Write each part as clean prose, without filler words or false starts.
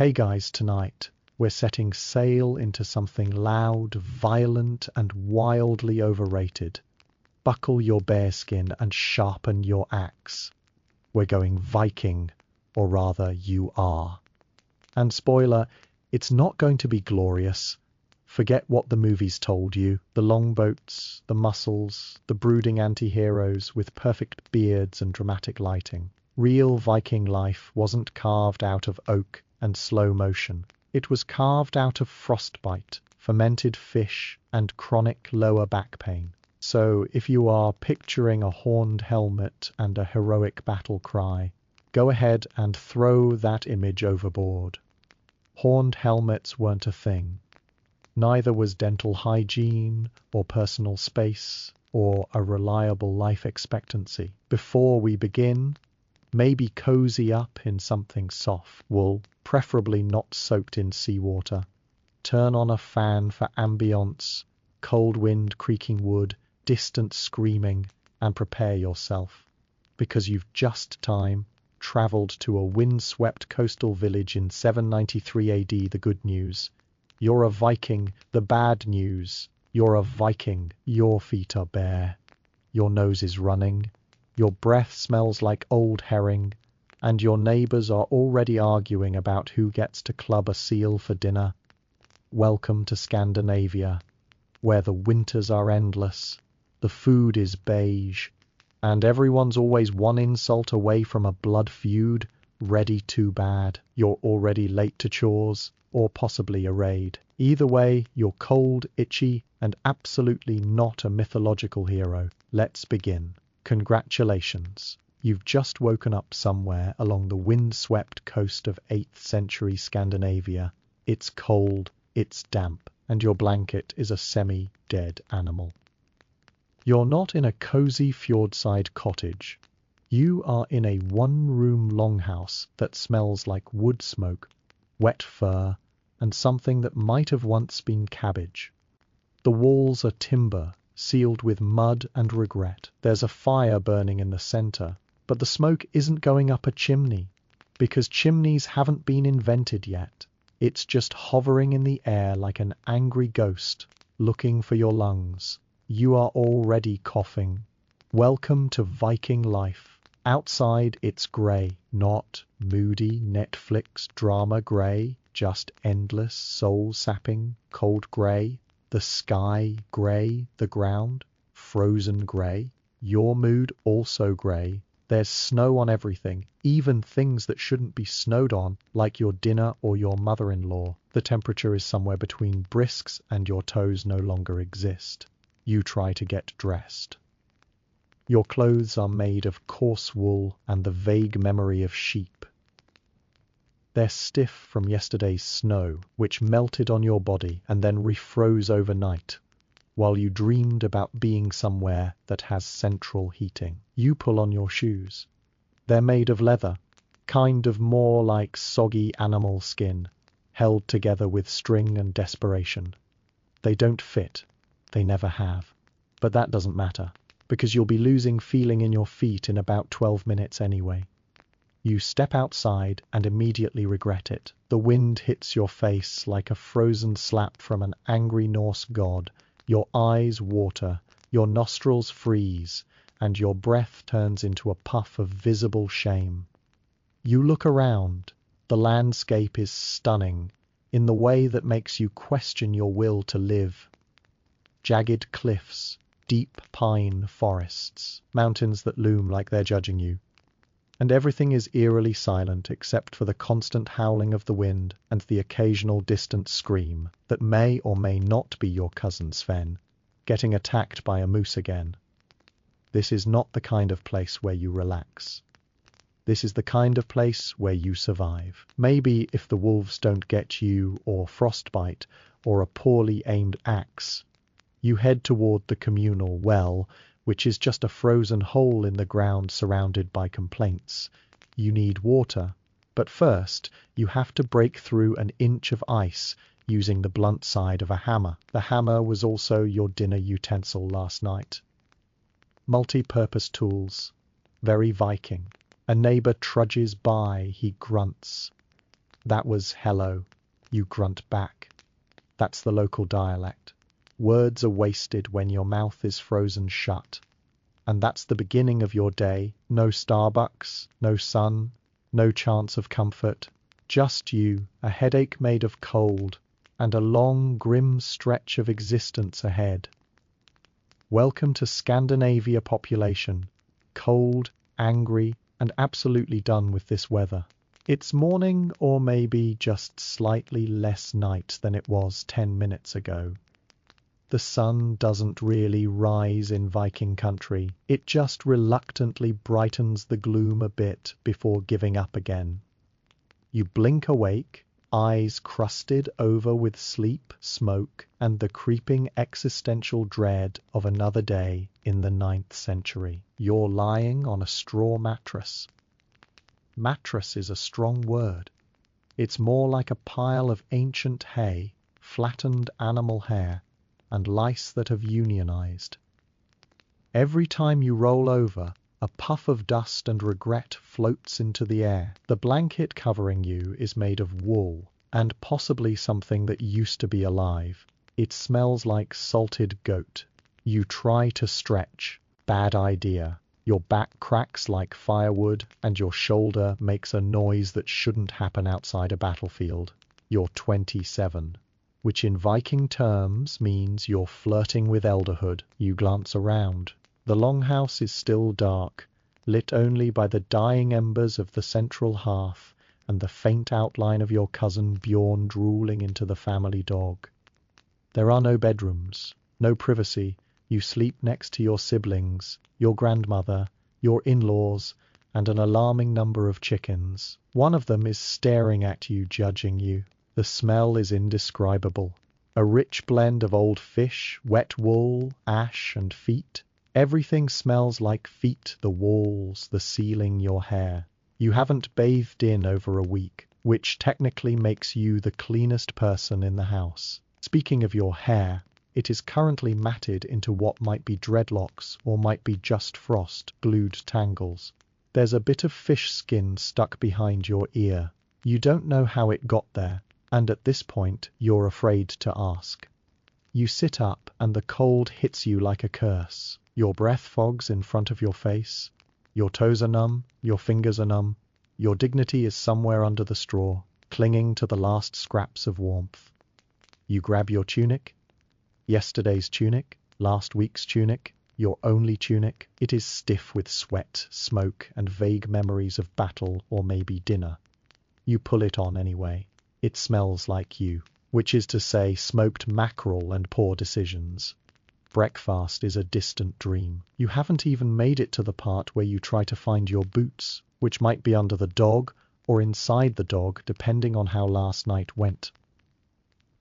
Hey guys, tonight we're setting sail into something loud, violent, and wildly overrated. Buckle your bearskin and sharpen your axe. We're going Viking, or rather you are. And spoiler, it's not going to be glorious. Forget what the movies told you, the longboats, the muscles, the brooding anti-heroes with perfect beards and dramatic lighting. Real Viking life wasn't carved out of oak and slow motion. It was carved out of frostbite, fermented fish, and chronic lower back pain. So if you are picturing a horned helmet and a heroic battle cry, go ahead and throw that image overboard. Horned helmets weren't a thing. Neither was dental hygiene, or personal space, or a reliable life expectancy. Before we begin, maybe cozy up in something soft, wool, preferably not soaked in seawater. Turn on a fan for ambience, cold wind creaking wood, distant screaming, and prepare yourself. Because you've just travelled to a windswept coastal village in 793 AD. The good news. You're a Viking. The bad news. You're a Viking. Your feet are bare. Your nose is running. Your breath smells like old herring. And your neighbours are already arguing about who gets to club a seal for dinner. Welcome to Scandinavia, where the winters are endless, the food is beige, and everyone's always one insult away from a blood feud. Ready too bad. You're already late to chores, or possibly a raid. Either way, you're cold, itchy, and absolutely not a mythological hero. Let's begin. Congratulations. You've just woken up somewhere along the windswept coast of 8th century Scandinavia. It's cold, it's damp, and your blanket is a semi-dead animal. You're not in a cozy fjordside cottage. You are in a one-room longhouse that smells like wood smoke, wet fur, and something that might have once been cabbage. The walls are timber, sealed with mud and regret. There's a fire burning in the centre, but the smoke isn't going up a chimney, because chimneys haven't been invented yet. It's just hovering in the air like an angry ghost, looking for your lungs. You are already coughing. Welcome to Viking life. Outside it's grey, not moody Netflix drama grey, just endless, soul-sapping, cold grey. The sky grey, the ground frozen grey. Your mood also grey. There's snow on everything, even things that shouldn't be snowed on, like your dinner or your mother-in-law. The temperature is somewhere between brisks and your toes no longer exist. You try to get dressed. Your clothes are made of coarse wool and the vague memory of sheep. They're stiff from yesterday's snow, which melted on your body and then refroze overnight, while you dreamed about being somewhere that has central heating. You pull on your shoes. They're made of leather, kind of more like soggy animal skin, held together with string and desperation. They don't fit. They never have. But that doesn't matter, because you'll be losing feeling in your feet in about 12 minutes anyway. You step outside and immediately regret it. The wind hits your face like a frozen slap from an angry Norse god. Your eyes water, your nostrils freeze, and your breath turns into a puff of visible shame. You look around. The landscape is stunning, in the way that makes you question your will to live. Jagged cliffs, deep pine forests, mountains that loom like they're judging you. And everything is eerily silent except for the constant howling of the wind and the occasional distant scream that may or may not be your cousin Sven, getting attacked by a moose again. This is not the kind of place where you relax. This is the kind of place where you survive. Maybe if the wolves don't get you, or frostbite, or a poorly aimed axe, you head toward the communal well, which is just a frozen hole in the ground surrounded by complaints. You need water, but first you have to break through an inch of ice using the blunt side of a hammer. The hammer was also your dinner utensil last night. Multi-purpose tools. Very Viking. A neighbour trudges by, he grunts. That was hello. You grunt back. That's the local dialect. Words are wasted when your mouth is frozen shut. And that's the beginning of your day. No Starbucks, no sun, no chance of comfort. Just you, a headache made of cold, and a long, grim stretch of existence ahead. Welcome to Scandinavia population. Cold, angry, and absolutely done with this weather. It's morning, or maybe just slightly less night than it was 10 minutes ago. The sun doesn't really rise in Viking country. It just reluctantly brightens the gloom a bit before giving up again. You blink awake, eyes crusted over with sleep, smoke, and the creeping existential dread of another day in the 9th century. You're lying on a straw mattress. Mattress is a strong word. It's more like a pile of ancient hay, flattened animal hair, and lice that have unionized. Every time you roll over, a puff of dust and regret floats into the air. The blanket covering you is made of wool, and possibly something that used to be alive. It smells like salted goat. You try to stretch. Bad idea. Your back cracks like firewood, and your shoulder makes a noise that shouldn't happen outside a battlefield. You're 27. Which in Viking terms means you're flirting with elderhood. You glance around. The longhouse is still dark, lit only by the dying embers of the central hearth and the faint outline of your cousin Bjorn drooling into the family dog. There are no bedrooms, no privacy. You sleep next to your siblings, your grandmother, your in-laws, and an alarming number of chickens. One of them is staring at you, judging you. The smell is indescribable. A rich blend of old fish, wet wool, ash, and feet. Everything smells like feet, the walls, the ceiling, your hair. You haven't bathed in over a week, which technically makes you the cleanest person in the house. Speaking of your hair, it is currently matted into what might be dreadlocks or might be just frost, glued tangles. There's a bit of fish skin stuck behind your ear. You don't know how it got there, and at this point you're afraid to ask. You sit up and the cold hits you like a curse. Your breath fogs in front of your face. Your toes are numb, your fingers are numb. Your dignity is somewhere under the straw, clinging to the last scraps of warmth. You grab your tunic. Yesterday's tunic, last week's tunic, your only tunic. It is stiff with sweat, smoke, and vague memories of battle or maybe dinner. You pull it on anyway. It smells like you, which is to say smoked mackerel and poor decisions. Breakfast is a distant dream. You haven't even made it to the part where you try to find your boots, which might be under the dog or inside the dog, depending on how last night went.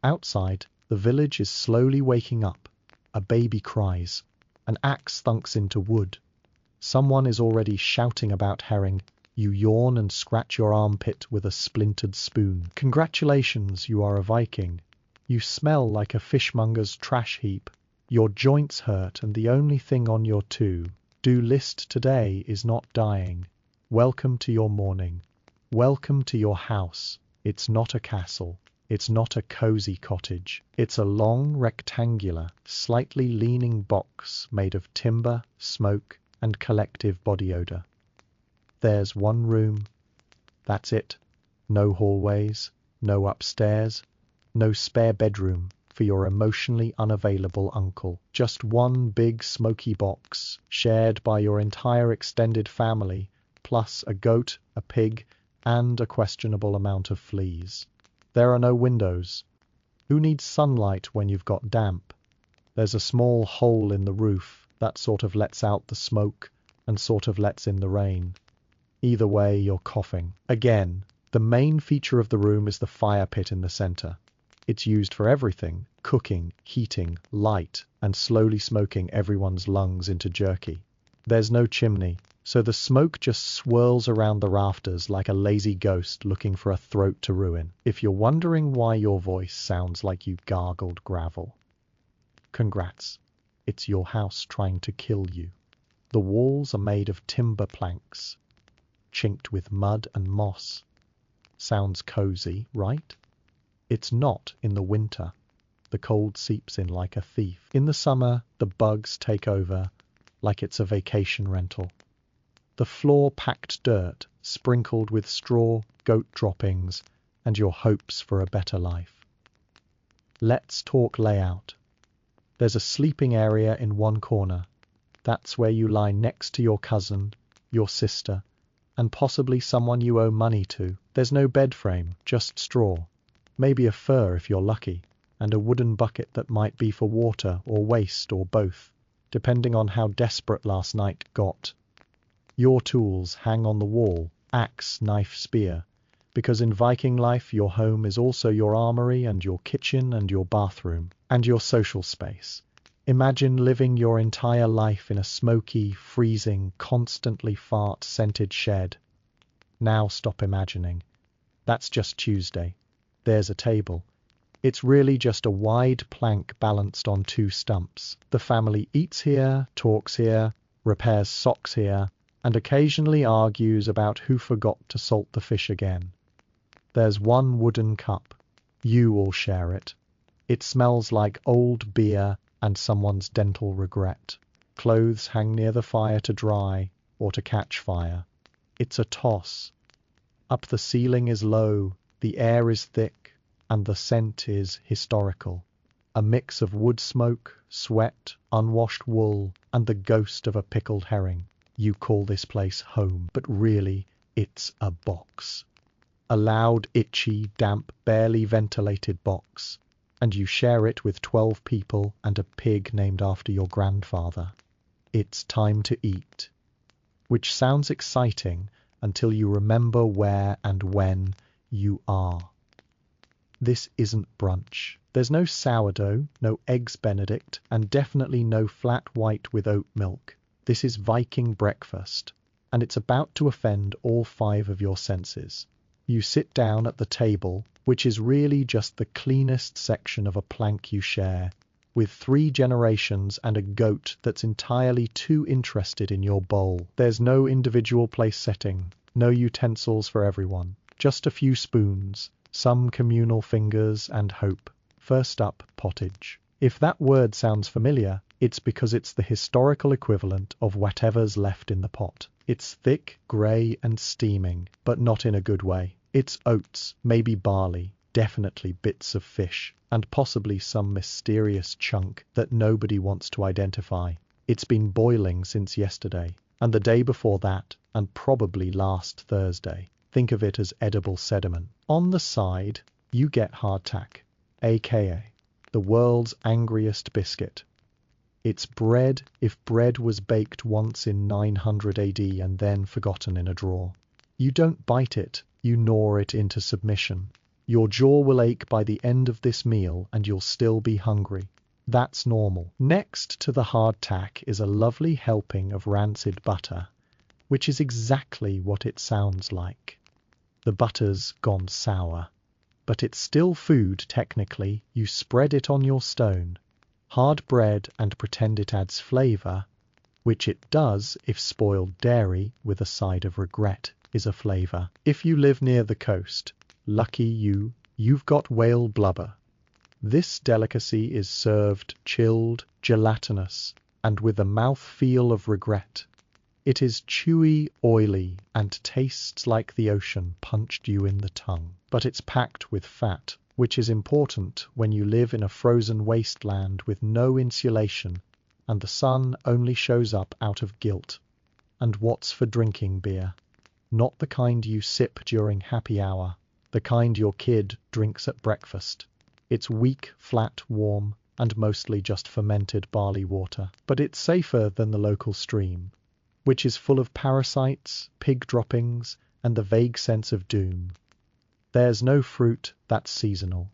Outside, the village is slowly waking up. A baby cries. An axe thunks into wood. Someone is already shouting about herring. You yawn and scratch your armpit with a splintered spoon. Congratulations, you are a Viking. You smell like a fishmonger's trash heap. Your joints hurt, and the only thing on your to-do list today is not dying. Welcome to your morning. Welcome to your house. It's not a castle. It's not a cozy cottage. It's a long, rectangular, slightly leaning box made of timber, smoke, and collective body odor. There's one room. That's it. No hallways, no upstairs, no spare bedroom for your emotionally unavailable uncle. Just one big smoky box, shared by your entire extended family, plus a goat, a pig, and a questionable amount of fleas. There are no windows. Who needs sunlight when you've got damp? There's a small hole in the roof that sort of lets out the smoke and sort of lets in the rain. Either way, you're coughing. Again, the main feature of the room is the fire pit in the center. It's used for everything: cooking, heating, light, and slowly smoking everyone's lungs into jerky. There's no chimney, so the smoke just swirls around the rafters like a lazy ghost looking for a throat to ruin. If you're wondering why your voice sounds like you gargled gravel, congrats. It's your house trying to kill you. The walls are made of timber planks, chinked with mud and moss. Sounds cozy, right? It's not in the winter. The cold seeps in like a thief. In the summer, the bugs take over like it's a vacation rental. The floor packed dirt, sprinkled with straw, goat droppings, and your hopes for a better life. Let's talk layout. There's a sleeping area in one corner. That's where you lie next to your cousin, your sister, and possibly someone you owe money to. There's no bed frame, just straw. Maybe a fur if you're lucky, and a wooden bucket that might be for water or waste or both, depending on how desperate last night got. Your tools hang on the wall, axe, knife, spear, because in Viking life your home is also your armory and your kitchen and your bathroom and your social space. Imagine living your entire life in a smoky, freezing, constantly fart-scented shed. Now stop imagining. That's just Tuesday. There's a table. It's really just a wide plank balanced on two stumps. The family eats here, talks here, repairs socks here, and occasionally argues about who forgot to salt the fish again. There's one wooden cup. You all share it. It smells like old beer and someone's dental regret. Clothes hang near the fire to dry or to catch fire. It's a toss. Up the ceiling is low, the air is thick, and the scent is historical. A mix of wood smoke, sweat, unwashed wool, and the ghost of a pickled herring. You call this place home, but really, it's a box. A loud, itchy, damp, barely ventilated box. And you share it with 12 people and a pig named after your grandfather. It's time to eat. Which sounds exciting until you remember where and when you are. This isn't brunch. There's no sourdough, no eggs Benedict, and definitely no flat white with oat milk. This is Viking breakfast, and it's about to offend all 5 of your senses. You sit down at the table, which is really just the cleanest section of a plank you share, with 3 generations and a goat that's entirely too interested in your bowl. There's no individual place setting, no utensils for everyone, just a few spoons, some communal fingers and hope. First up, pottage. If that word sounds familiar, it's because it's the historical equivalent of whatever's left in the pot. It's thick, grey and steaming, but not in a good way. It's oats, maybe barley, definitely bits of fish, and possibly some mysterious chunk that nobody wants to identify. It's been boiling since yesterday, and the day before that, and probably last Thursday. Think of it as edible sediment. On the side, you get hardtack, aka the world's angriest biscuit. It's bread if bread was baked once in 900 AD and then forgotten in a drawer. You don't bite it, you gnaw it into submission. Your jaw will ache by the end of this meal and you'll still be hungry. That's normal. Next to the hardtack is a lovely helping of rancid butter, which is exactly what it sounds like. The butter's gone sour, but it's still food technically. You spread it on your stone. Hard bread and pretend it adds flavour, which it does if spoiled dairy with a side of regret is a flavour. If you live near the coast, lucky you, you've got whale blubber. This delicacy is served chilled, gelatinous, and with a mouth-feel of regret. It is chewy, oily, and tastes like the ocean punched you in the tongue. But it's packed with fat, which is important when you live in a frozen wasteland with no insulation, and the sun only shows up out of guilt. And what's for drinking beer? Not the kind you sip during happy hour, the kind your kid drinks at breakfast. It's weak, flat, warm, and mostly just fermented barley water. But it's safer than the local stream, which is full of parasites, pig droppings, and the vague sense of doom. There's no fruit, that's seasonal.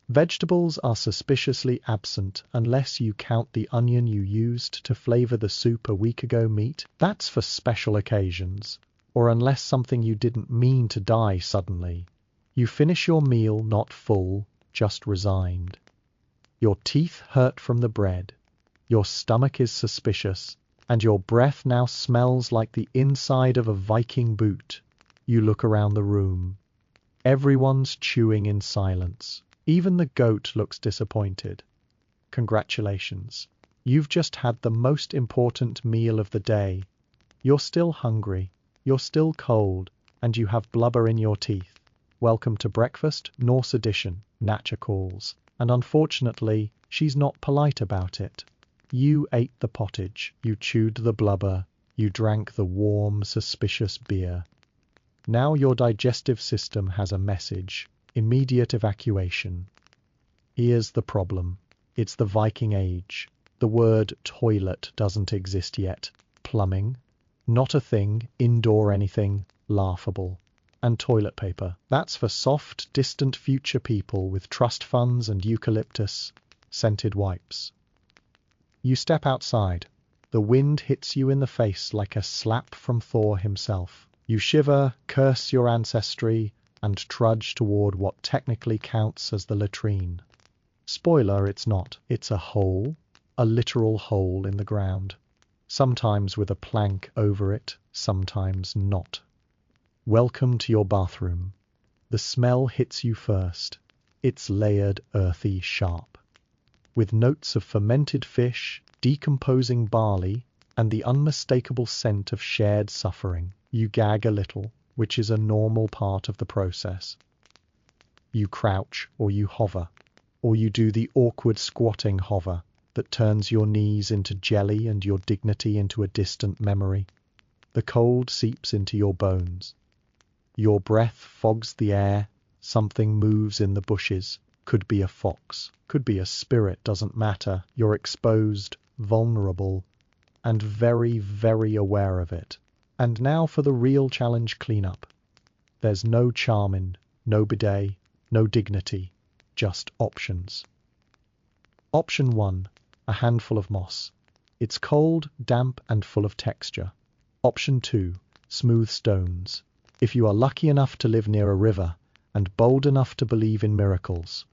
Vegetables are suspiciously absent unless you count the onion you used to flavour the soup a week ago. Meat, that's for special occasions, or unless something you didn't mean to die suddenly. You finish your meal not full, just resigned. Your teeth hurt from the bread, your stomach is suspicious, and your breath now smells like the inside of a Viking boot. You look around the room. Everyone's chewing in silence. Even the goat looks disappointed. Congratulations. You've just had the most important meal of the day. You're still hungry, you're still cold, and you have blubber in your teeth. Welcome to breakfast, Norse edition, Natcha calls. And unfortunately, she's not polite about it. You ate the pottage, you chewed the blubber, you drank the warm, suspicious beer. Now your digestive system has a message: immediate evacuation. Here's the problem. It's the Viking Age. The word toilet doesn't exist yet. Plumbing, not a thing. Indoor anything, laughable. And toilet paper, that's for soft, distant future people with trust funds and eucalyptus scented wipes. You step outside. The wind hits you in the face like a slap from Thor himself. You shiver, curse your ancestry, and trudge toward what technically counts as the latrine. Spoiler, it's not. It's a hole, a literal hole in the ground. Sometimes with a plank over it, sometimes not. Welcome to your bathroom. The smell hits you first. It's layered, earthy, sharp. With notes of fermented fish, decomposing barley, and the unmistakable scent of shared suffering. You gag a little, which is a normal part of the process. You crouch, or you hover, or you do the awkward squatting hover that turns your knees into jelly and your dignity into a distant memory. The cold seeps into your bones. Your breath fogs the air. Something moves in the bushes. Could be a fox, could be a spirit, doesn't matter. You're exposed, vulnerable, and very, very aware of it. And now for the real challenge cleanup. There's no charmin, no bidet, no dignity, just options. Option 1, a handful of moss. It's cold, damp, and full of texture. Option 2, smooth stones. If you are lucky enough to live near a river and bold enough to believe in miracles.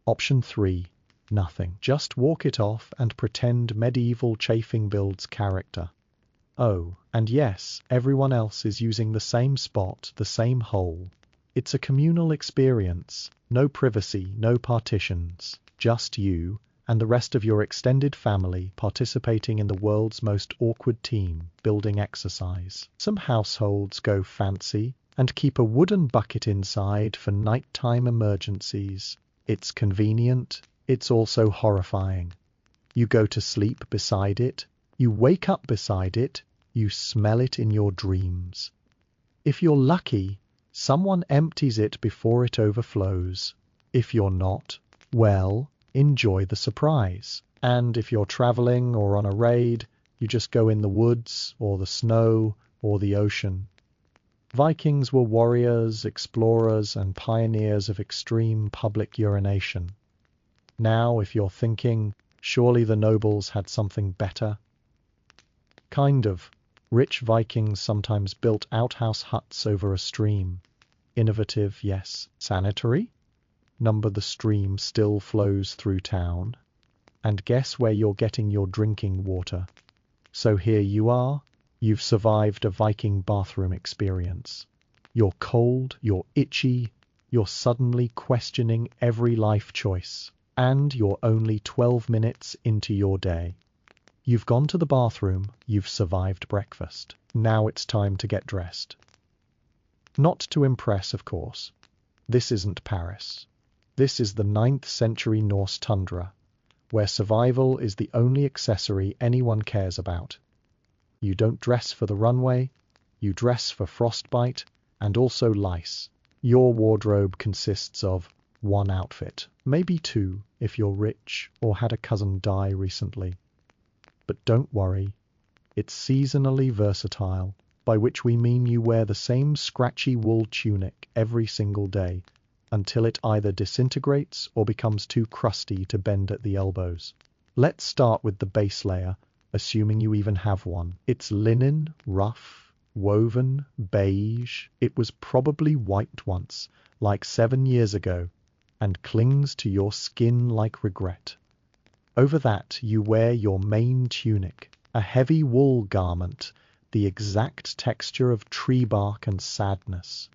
Option 3, nothing. Just walk it off and pretend medieval chafing builds character. Oh, and yes, everyone else is using the same spot, the same hole. It's a communal experience. No privacy, no partitions. Just you and the rest of your extended family participating in the world's most awkward team building exercise. Some households go fancy and keep a wooden bucket inside for nighttime emergencies. It's convenient. It's also horrifying. You go to sleep beside it. You wake up beside it. You smell it in your dreams. If you're lucky, someone empties it before it overflows. If you're not, well, enjoy the surprise. And if you're traveling or on a raid, you just go in the woods or the snow or the ocean. Vikings were warriors, explorers, and pioneers of extreme public urination. Now, if you're thinking, surely the nobles had something better. Kind of. Rich Vikings sometimes built outhouse huts over a stream. Innovative, yes. Sanitary? Number the stream still flows through town. And guess where you're getting your drinking water. So here you are. You've survived a Viking bathroom experience. You're cold, you're itchy, you're suddenly questioning every life choice. And you're only 12 minutes into your day. You've gone to the bathroom, you've survived breakfast. Now it's time to get dressed. Not to impress, of course. This isn't Paris. This is the 9th century Norse tundra, where survival is the only accessory anyone cares about. You don't dress for the runway, you dress for frostbite and also lice. Your wardrobe consists of one outfit, maybe two if you're rich or had a cousin die recently. But don't worry, it's seasonally versatile, by which we mean you wear the same scratchy wool tunic every single day until it either disintegrates or becomes too crusty to bend at the elbows. Let's start with the base layer, assuming you even have one. It's linen, rough, woven, beige. It was probably white once, like 7 years ago, and clings to your skin like regret. Over that, you wear your main tunic, a heavy wool garment, the exact texture of tree bark and sadness.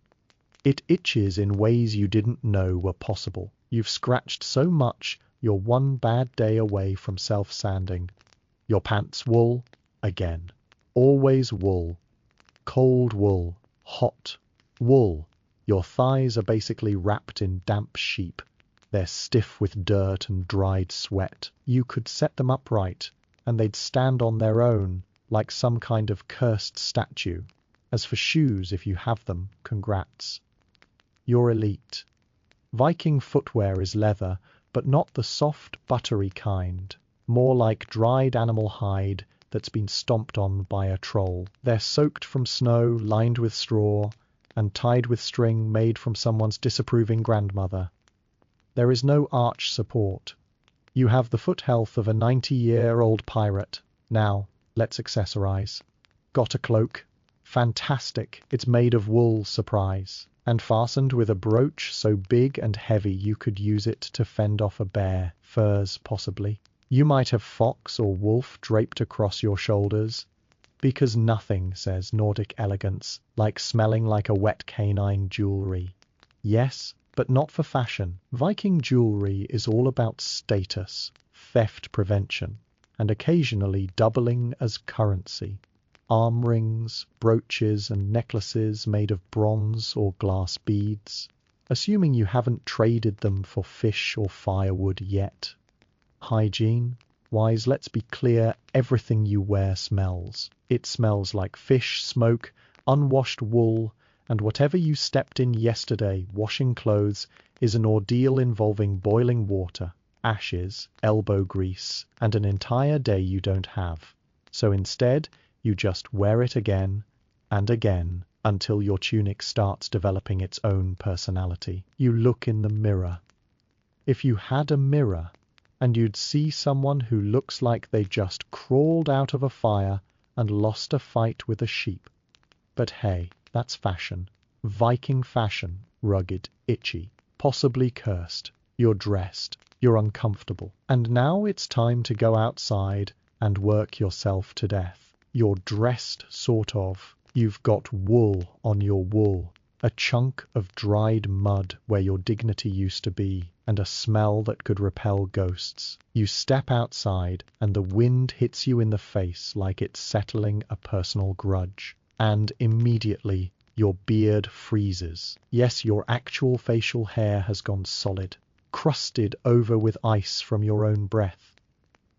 It itches in ways you didn't know were possible. You've scratched so much, you're one bad day away from self-sanding. Your pants wool, again. Always wool. Cold wool. Hot wool. Your thighs are basically wrapped in damp sheep. They're stiff with dirt and dried sweat. You could set them upright, and they'd stand on their own, like some kind of cursed statue. As for shoes, if you have them, congrats. You're elite. Viking footwear is leather, but not the soft, buttery kind. More like dried animal hide that's been stomped on by a troll. They're soaked from snow, lined with straw, and tied with string made from someone's disapproving grandmother. There is no arch support. You have the foot health of a 90-year-old pirate. Now, let's accessorize. Got a cloak? Fantastic. It's made of wool, surprise, and fastened with a brooch so big and heavy you could use it to fend off a bear. Furs, possibly. You might have fox or wolf draped across your shoulders, because nothing says Nordic elegance like smelling like a wet canine jewelry. Yes, but not for fashion. Viking jewelry is all about status, theft prevention, and occasionally doubling as currency. Arm rings, brooches, and necklaces made of bronze or glass beads, assuming you haven't traded them for fish or firewood yet. Hygiene? Wise, let's be clear, everything you wear smells. It smells like fish, smoke, unwashed wool, and whatever you stepped in yesterday washing clothes is an ordeal involving boiling water, ashes, elbow grease, and an entire day you don't have. So instead, you just wear it again and again until your tunic starts developing its own personality. You look in the mirror. If you had a mirror, and you'd see someone who looks like they just crawled out of a fire and lost a fight with a sheep. But hey, that's fashion. Viking fashion. Rugged, itchy, possibly cursed. You're dressed. You're uncomfortable. And now it's time to go outside and work yourself to death. You're dressed, sort of. You've got wool on your wool. A chunk of dried mud where your dignity used to be, and a smell that could repel ghosts. You step outside, and the wind hits you in the face like it's settling a personal grudge. And immediately, your beard freezes. Yes, your actual facial hair has gone solid, crusted over with ice from your own breath.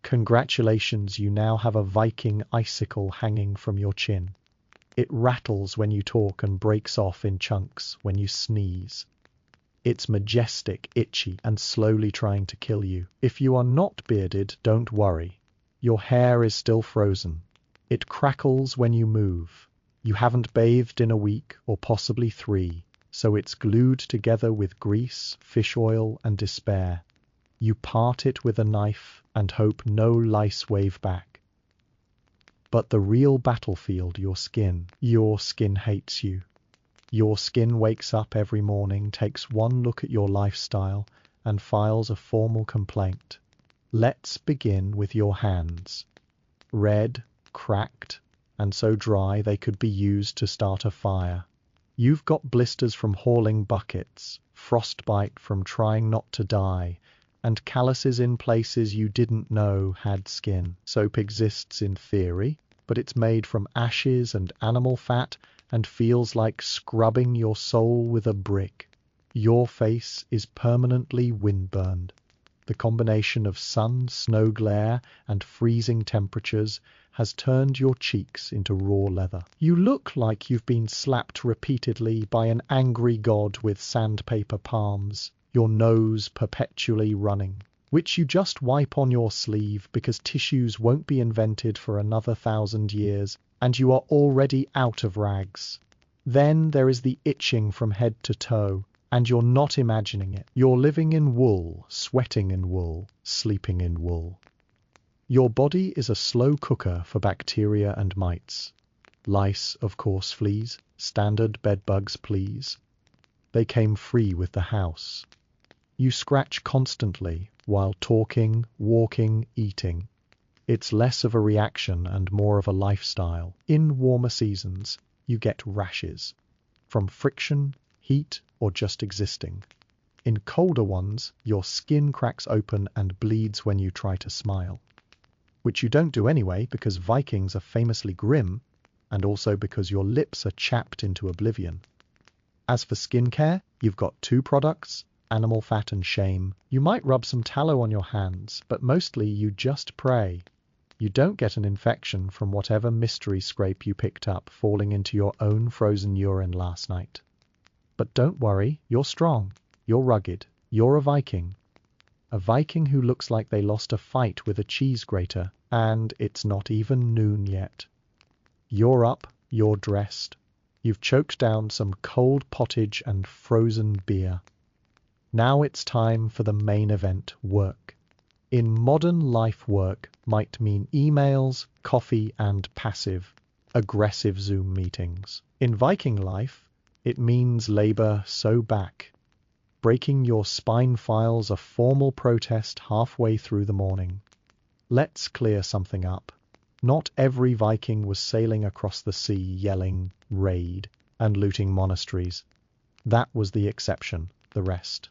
Congratulations, you now have a Viking icicle hanging from your chin. It rattles when you talk and breaks off in chunks when you sneeze. It's majestic, itchy, and slowly trying to kill you. If you are not bearded, don't worry. Your hair is still frozen. It crackles when you move. You haven't bathed in a week, or possibly 3, so it's glued together with grease, fish oil, and despair. You part it with a knife and hope no lice wave back. But the real battlefield, your skin hates you. Your skin wakes up every morning, takes one look at your lifestyle, and files a formal complaint. Let's begin with your hands. Red, cracked, and so dry they could be used to start a fire. You've got blisters from hauling buckets, frostbite from trying not to die, and calluses in places you didn't know had skin. Soap exists in theory, but it's made from ashes and animal fat and feels like scrubbing your soul with a brick. Your face is permanently windburned. The combination of sun, snow glare, and freezing temperatures has turned your cheeks into raw leather. You look like you've been slapped repeatedly by an angry god with sandpaper palms, your nose perpetually running, which you just wipe on your sleeve because tissues won't be invented for another 1,000 years, and you are already out of rags. Then there is the itching from head to toe, and you're not imagining it. You're living in wool, sweating in wool, sleeping in wool. Your body is a slow cooker for bacteria and mites. Lice, of course, fleas. Standard bedbugs, please. They came free with the house. You scratch constantly while talking, walking, eating. It's less of a reaction and more of a lifestyle. In warmer seasons, you get rashes. From friction, heat, or just existing. In colder ones, your skin cracks open and bleeds when you try to smile. Which you don't do anyway because Vikings are famously grim, and also because your lips are chapped into oblivion. As for skincare, you've got two products, animal fat and shame. You might rub some tallow on your hands, but mostly you just pray. You don't get an infection from whatever mystery scrape you picked up falling into your own frozen urine last night. But don't worry, you're strong, you're rugged, you're a Viking. A Viking who looks like they lost a fight with a cheese grater, and it's not even noon yet. You're up, you're dressed. You've choked down some cold pottage and frozen beer. Now it's time for the main event, work. In modern life, work might mean emails, coffee, and passive, aggressive Zoom meetings. In Viking life, it means labor so back. Breaking your spine files a formal protest halfway through the morning. Let's clear something up. Not every Viking was sailing across the sea yelling, raid, and looting monasteries. That was the exception, the rest.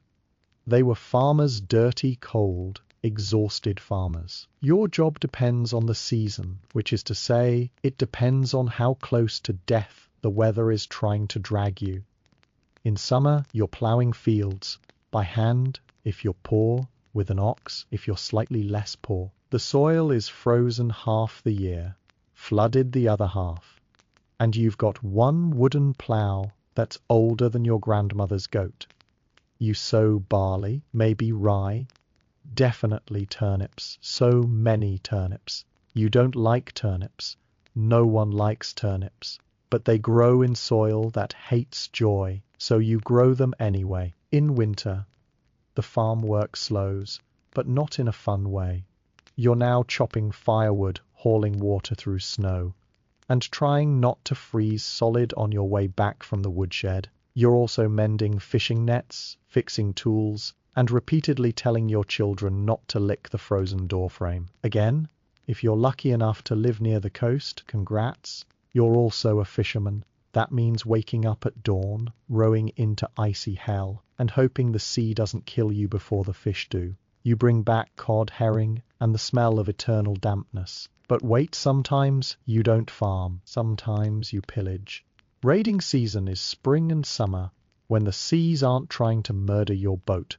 They were farmers, dirty, cold, exhausted farmers. Your job depends on the season, which is to say, it depends on how close to death the weather is trying to drag you. In summer, you're ploughing fields, by hand, if you're poor, with an ox, if you're slightly less poor. The soil is frozen half the year, flooded the other half, and you've got one wooden plough that's older than your grandmother's goat. You sow barley, maybe rye, definitely turnips, so many turnips. You don't like turnips. No one likes turnips. But they grow in soil that hates joy, so you grow them anyway. In winter, the farm work slows, but not in a fun way. You're now chopping firewood, hauling water through snow, and trying not to freeze solid on your way back from the woodshed. You're also mending fishing nets, fixing tools, and repeatedly telling your children not to lick the frozen doorframe. Again, if you're lucky enough to live near the coast, congrats. You're also a fisherman. That means waking up at dawn, rowing into icy hell, and hoping the sea doesn't kill you before the fish do. You bring back cod, herring, and the smell of eternal dampness. But wait, sometimes you don't farm, sometimes you pillage. Raiding season is spring and summer, when the seas aren't trying to murder your boat.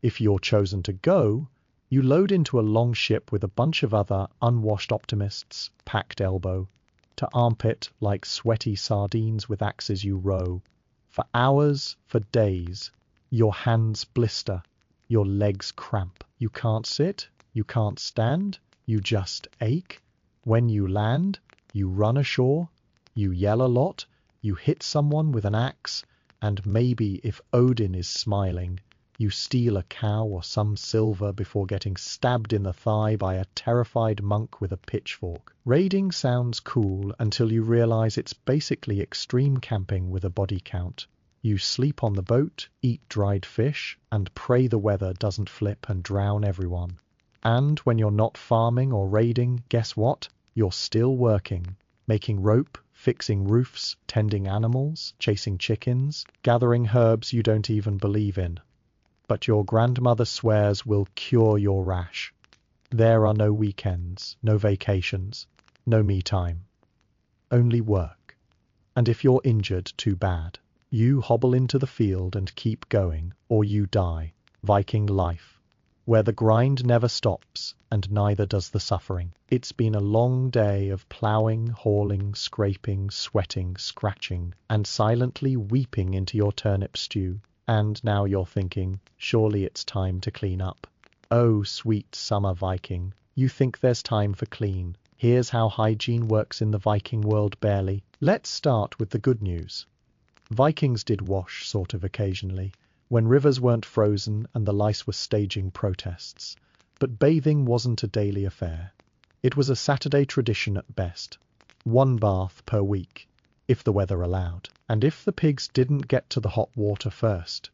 If you're chosen to go, you load into a long ship with a bunch of other unwashed optimists, packed elbow, to armpit like sweaty sardines with axes you row. For hours, for days, your hands blister, your legs cramp. You can't sit, you can't stand, you just ache. When you land, you run ashore, you yell a lot, you hit someone with an axe, and maybe if Odin is smiling, you steal a cow or some silver before getting stabbed in the thigh by a terrified monk with a pitchfork. Raiding sounds cool until you realize it's basically extreme camping with a body count. You sleep on the boat, eat dried fish, and pray the weather doesn't flip and drown everyone. And when you're not farming or raiding, guess what? You're still working, making rope, fixing roofs, tending animals, chasing chickens, gathering herbs you don't even believe in. But your grandmother swears will cure your rash. There are no weekends, no vacations, no me time. Only work. And if you're injured, too bad. You hobble into the field and keep going, or you die. Viking life, where the grind never stops, and neither does the suffering. It's been a long day of ploughing, hauling, scraping, sweating, scratching, and silently weeping into your turnip stew. And now you're thinking, surely it's time to clean up. Oh, sweet summer Viking, you think there's time for clean. Here's how hygiene works in the Viking world barely. Let's start with the good news. Vikings did wash, sort of occasionally, when rivers weren't frozen and the lice were staging protests. But bathing wasn't a daily affair. It was a Saturday tradition at best. One bath per week, if the weather allowed. And if the pigs didn't get to the hot water first.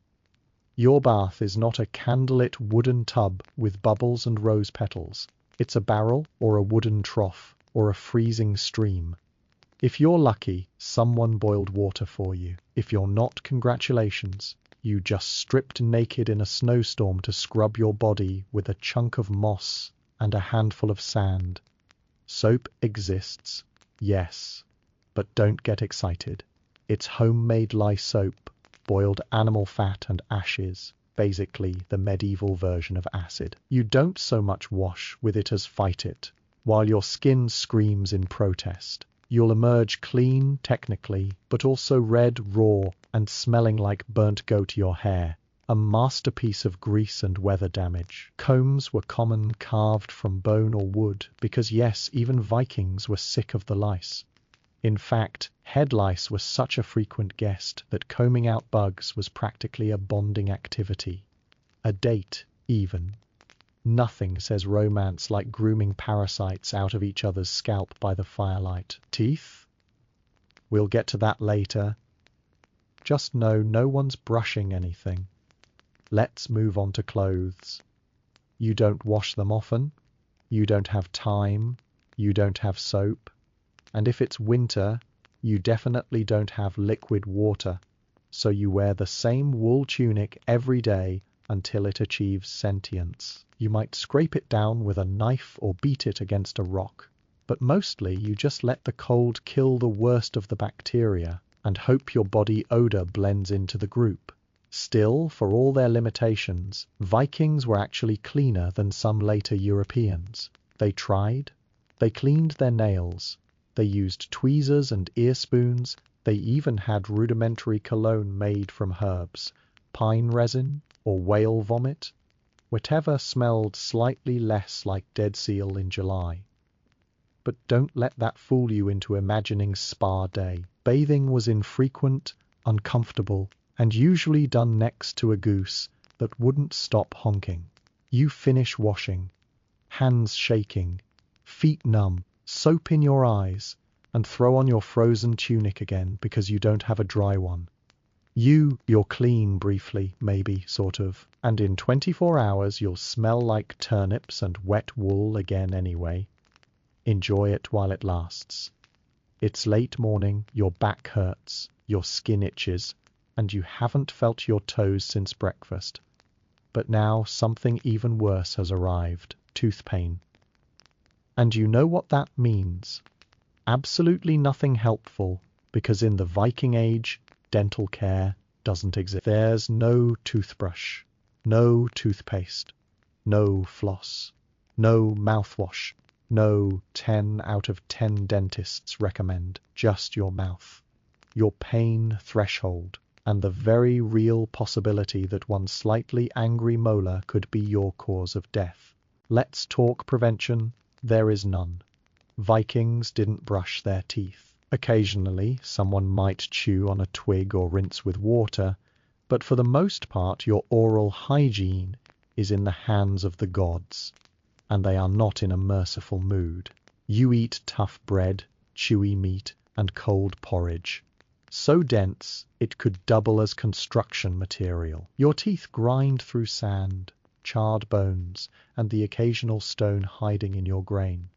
Your bath is not a candlelit wooden tub with bubbles and rose petals. It's a barrel or a wooden trough or a freezing stream. If you're lucky, someone boiled water for you. If you're not, congratulations. You just stripped naked in a snowstorm to scrub your body with a chunk of moss and a handful of sand. Soap exists, yes, but don't get excited. It's homemade lye soap, boiled animal fat and ashes, basically the medieval version of acid. You don't so much wash with it as fight it. While your skin screams in protest, you'll emerge clean, technically, but also red, raw, and smelling like burnt goat your hair. A masterpiece of grease and weather damage. Combs were common, carved from bone or wood, because yes, even Vikings were sick of the lice. In fact, head lice were such a frequent guest that combing out bugs was practically a bonding activity. A date, even. Nothing says romance like grooming parasites out of each other's scalp by the firelight. Teeth? We'll get to that later. Just know no one's brushing anything. Let's move on to clothes. You don't wash them often. You don't have time. You don't have soap. And if it's winter, you definitely don't have liquid water. So you wear the same wool tunic every day until it achieves sentience. You might scrape it down with a knife or beat it against a rock. But mostly you just let the cold kill the worst of the bacteria and hope your body odor blends into the group. Still, for all their limitations, Vikings were actually cleaner than some later Europeans. They tried. They cleaned their nails. They used tweezers and ear spoons. They even had rudimentary cologne made from herbs, pine resin, or whale vomit, whatever smelled slightly less like dead seal in July. But don't let that fool you into imagining spa day. Bathing was infrequent, uncomfortable, and usually done next to a goose that wouldn't stop honking. You finish washing, hands shaking, feet numb, soap in your eyes, and throw on your frozen tunic again because you don't have a dry one. You're clean briefly, maybe, sort of, and in 24 hours you'll smell like turnips and wet wool again anyway. Enjoy it while it lasts. It's late morning, your back hurts, your skin itches, and you haven't felt your toes since breakfast. But now something even worse has arrived, tooth pain. And you know what that means. Absolutely nothing helpful, because in the Viking Age, dental care doesn't exist. There's no toothbrush, no toothpaste, no floss, no mouthwash, no 10 out of 10 dentists recommend, just your mouth, your pain threshold, and the very real possibility that one slightly angry molar could be your cause of death. Let's talk prevention. There is none. Vikings didn't brush their teeth. Occasionally, someone might chew on a twig or rinse with water, but for the most part, your oral hygiene is in the hands of the gods, and they are not in a merciful mood. You eat tough bread, chewy meat, and cold porridge. So dense, it could double as construction material. Your teeth grind through sand, charred bones, and the occasional stone hiding in your grain.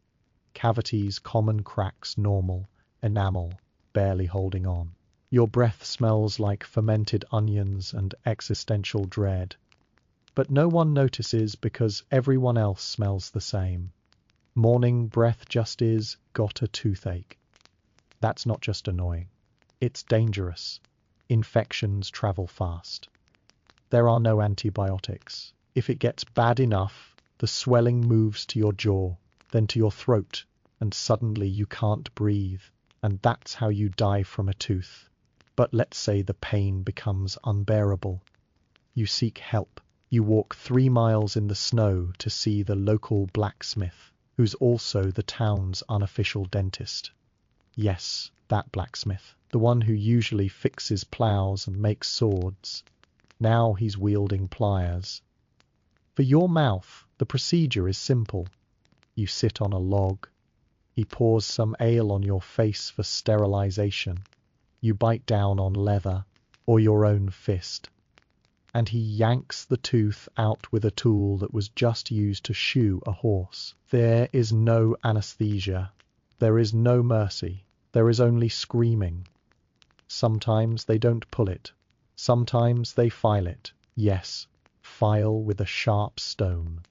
Cavities, common cracks, normal. Enamel, barely holding on. Your breath smells like fermented onions and existential dread. But no one notices because everyone else smells the same. Morning breath just is, got a toothache. That's not just annoying. It's dangerous. Infections travel fast. There are no antibiotics. If it gets bad enough, the swelling moves to your jaw, then to your throat, and suddenly you can't breathe. And that's how you die from a tooth. But let's say the pain becomes unbearable. You seek help. You walk 3 miles in the snow to see the local blacksmith, who's also the town's unofficial dentist. Yes, that blacksmith, the one who usually fixes plows and makes swords. Now he's wielding pliers. For your mouth, the procedure is simple. You sit on a log. He pours some ale on your face for sterilization. You bite down on leather, or your own fist. And he yanks the tooth out with a tool that was just used to shoe a horse. There is no anesthesia. There is no mercy. There is only screaming. Sometimes they don't pull it. Sometimes they file it. Yes, file with a sharp stone.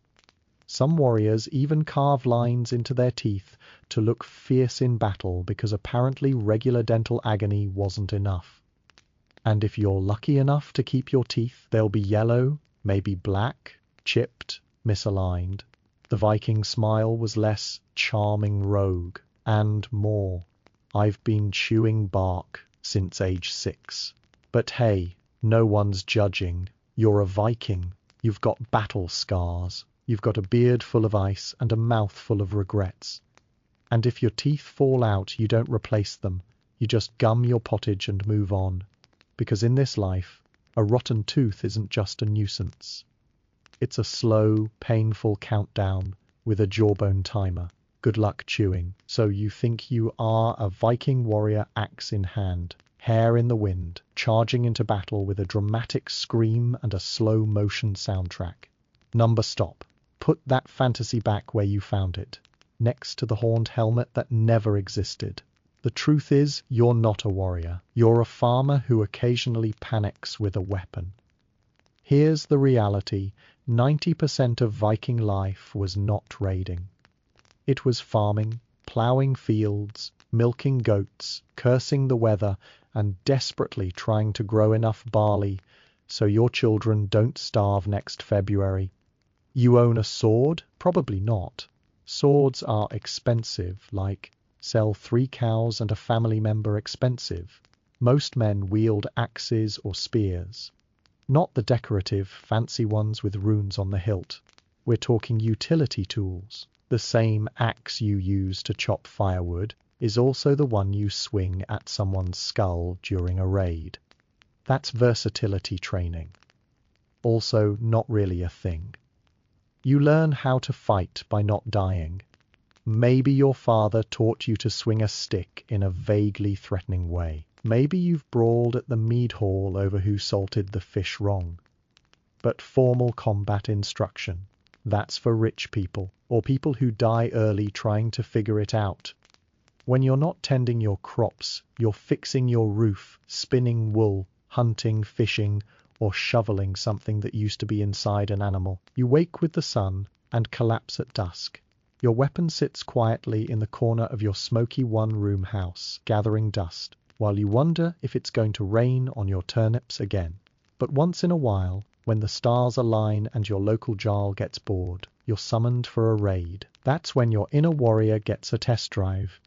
Some warriors even carve lines into their teeth to look fierce in battle because apparently regular dental agony wasn't enough. And if you're lucky enough to keep your teeth, they'll be yellow, maybe black, chipped, misaligned. The Viking smile was less charming rogue, and more. I've been chewing bark since age 6. But hey, no one's judging. You're a Viking. You've got battle scars. You've got a beard full of ice and a mouth full of regrets. And if your teeth fall out, you don't replace them. You just gum your pottage and move on. Because in this life, a rotten tooth isn't just a nuisance. It's a slow, painful countdown with a jawbone timer. Good luck chewing. So you think you are a Viking warrior, axe in hand, hair in the wind, charging into battle with a dramatic scream and a slow motion soundtrack. Number stop. Put that fantasy back where you found it, next to the horned helmet that never existed. The truth is, you're not a warrior. You're a farmer who occasionally panics with a weapon. Here's the reality. 90% of Viking life was not raiding. It was farming, ploughing fields, milking goats, cursing the weather, and desperately trying to grow enough barley so your children don't starve next February. You own a sword? Probably not. Swords are expensive, like sell 3 cows and a family member expensive. Most men wield axes or spears. Not the decorative, fancy ones with runes on the hilt. We're talking utility tools. The same axe you use to chop firewood is also the one you swing at someone's skull during a raid. That's versatility training. Also, not really a thing. You learn how to fight by not dying. Maybe your father taught you to swing a stick in a vaguely threatening way. Maybe you've brawled at the mead hall over who salted the fish wrong. But formal combat instruction, that's for rich people, or people who die early trying to figure it out. When you're not tending your crops, you're fixing your roof, spinning wool, hunting, fishing, or shoveling something that used to be inside an animal. You wake with the sun and collapse at dusk. Your weapon sits quietly in the corner of your smoky one-room house, gathering dust, while you wonder if it's going to rain on your turnips again. But once in a while, when the stars align and your local jarl gets bored, you're summoned for a raid. That's when your inner warrior gets a test drive.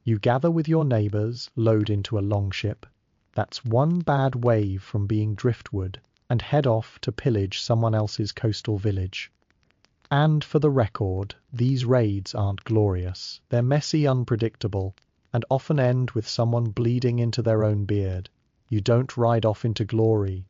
You gather with your neighbors, load into a longship. That's one bad wave from being driftwood, and head off to pillage someone else's coastal village. And for the record, these raids aren't glorious. They're messy, unpredictable, and often end with someone bleeding into their own beard. You don't ride off into glory.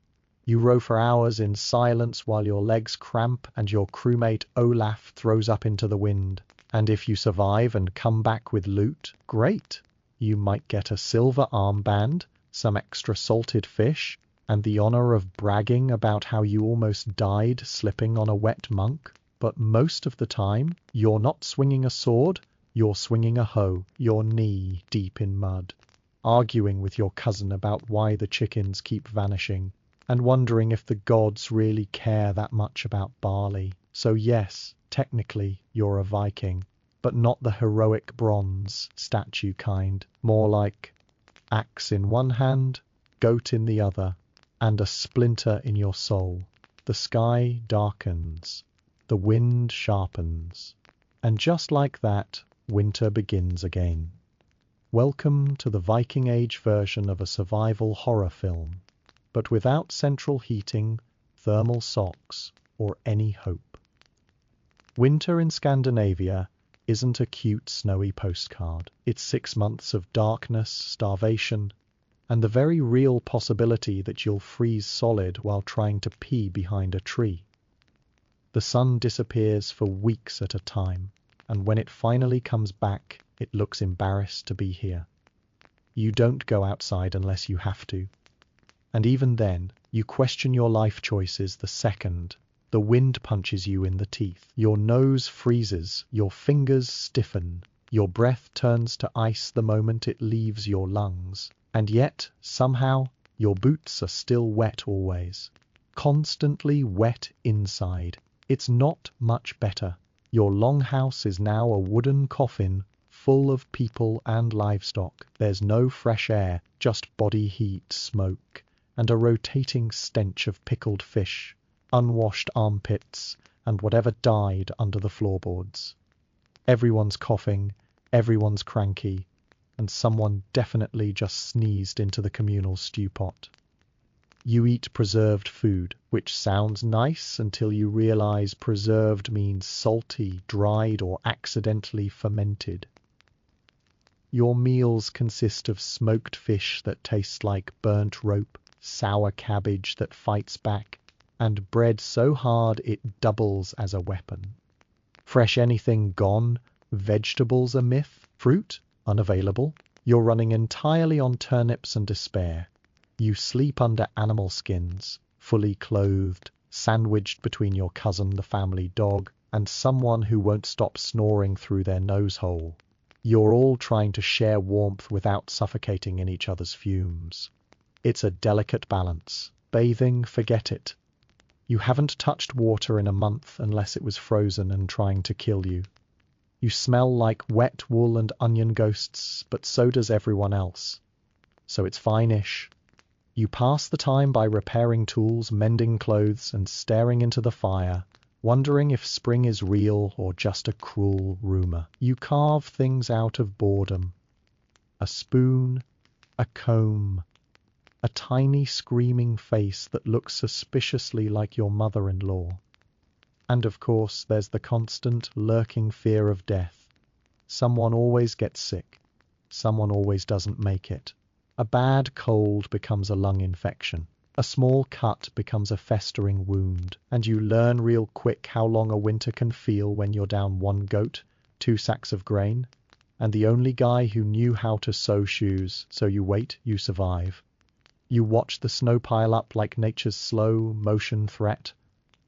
You row for hours in silence while your legs cramp and your crewmate Olaf throws up into the wind. And if you survive and come back with loot, great. You might get a silver armband, some extra salted fish, and the honor of bragging about how you almost died slipping on a wet monk. But most of the time, you're not swinging a sword, you're swinging a hoe, your knee deep in mud, arguing with your cousin about why the chickens keep vanishing, and wondering if the gods really care that much about barley. So yes, technically, you're a Viking, but not the heroic bronze statue kind, more like axe in one hand, goat in the other, and a splinter in your soul. The sky darkens, the wind sharpens, and just like that, winter begins again. Welcome to the Viking Age version of a survival horror film, but without central heating, thermal socks, or any hope. Winter in Scandinavia isn't a cute snowy postcard. It's 6 months of darkness, starvation, and the very real possibility that you'll freeze solid while trying to pee behind a tree. The sun disappears for weeks at a time, and when it finally comes back, it looks embarrassed to be here. You don't go outside unless you have to. And even then, you question your life choices the second the wind punches you in the teeth. Your nose freezes, your fingers stiffen, Your breath turns to ice the moment it leaves your lungs, and yet, somehow, your boots are still wet always. Constantly wet inside. It's not much better. Your longhouse is now a wooden coffin full of people and livestock. There's no fresh air, just body heat, smoke, and a rotating stench of pickled fish, unwashed armpits, and whatever died under the floorboards. Everyone's coughing, everyone's cranky, and someone definitely just sneezed into the communal stew pot. You eat preserved food, which sounds nice until you realize preserved means salty, dried, or accidentally fermented. Your meals consist of smoked fish that tastes like burnt rope, sour cabbage that fights back, and bread so hard it doubles as a weapon. Fresh anything gone, vegetables a myth, fruit unavailable. You're running entirely on turnips and despair. You sleep under animal skins, fully clothed, sandwiched between your cousin, the family dog, and someone who won't stop snoring through their nose hole. You're all trying to share warmth without suffocating in each other's fumes. It's a delicate balance. Bathing, forget it. You haven't touched water in a month unless it was frozen and trying to kill you. You smell like wet wool and onion ghosts, but so does everyone else. So it's fine-ish. You pass the time by repairing tools, mending clothes, and staring into the fire, wondering if spring is real or just a cruel rumor. You carve things out of boredom. A spoon, a comb, a tiny screaming face that looks suspiciously like your mother-in-law. And of course, there's the constant, lurking fear of death. Someone always gets sick. Someone always doesn't make it. A bad cold becomes a lung infection. A small cut becomes a festering wound. And you learn real quick how long a winter can feel when you're down 1 goat, 2 sacks of grain, and the only guy who knew how to sew shoes. So you wait, you survive. You watch the snow pile up like nature's slow motion threat.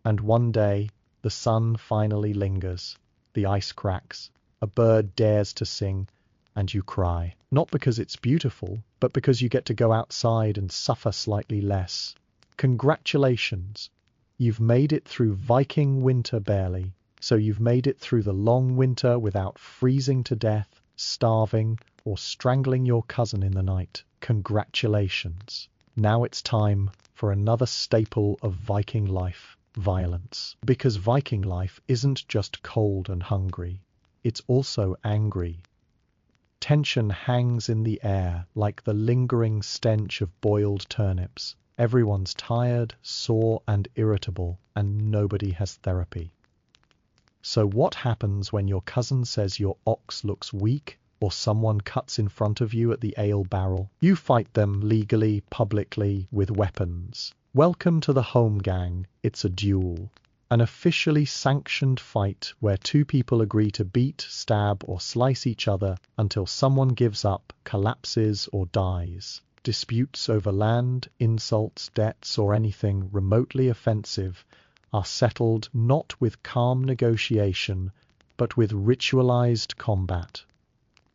And one day, the sun finally lingers. The ice cracks. A bird dares to sing. And you cry. Not because it's beautiful, but because you get to go outside and suffer slightly less. Congratulations! You've made it through Viking winter barely. So you've made it through the long winter without freezing to death, starving, or strangling your cousin in the night. Congratulations. Now it's time for another staple of Viking life. Violence. Because Viking life isn't just cold and hungry, it's also angry. Tension hangs in the air like the lingering stench of boiled turnips. Everyone's tired, sore, and irritable, and nobody has therapy. So what happens when your cousin says your ox looks weak, or someone cuts in front of you at the ale barrel? You fight them legally, publicly, with weapons. Welcome to the home gang. It's a duel. An officially sanctioned fight where 2 people agree to beat, stab, or slice each other until someone gives up, collapses, or dies. Disputes over land, insults, debts, or anything remotely offensive are settled not with calm negotiation, but with ritualized combat.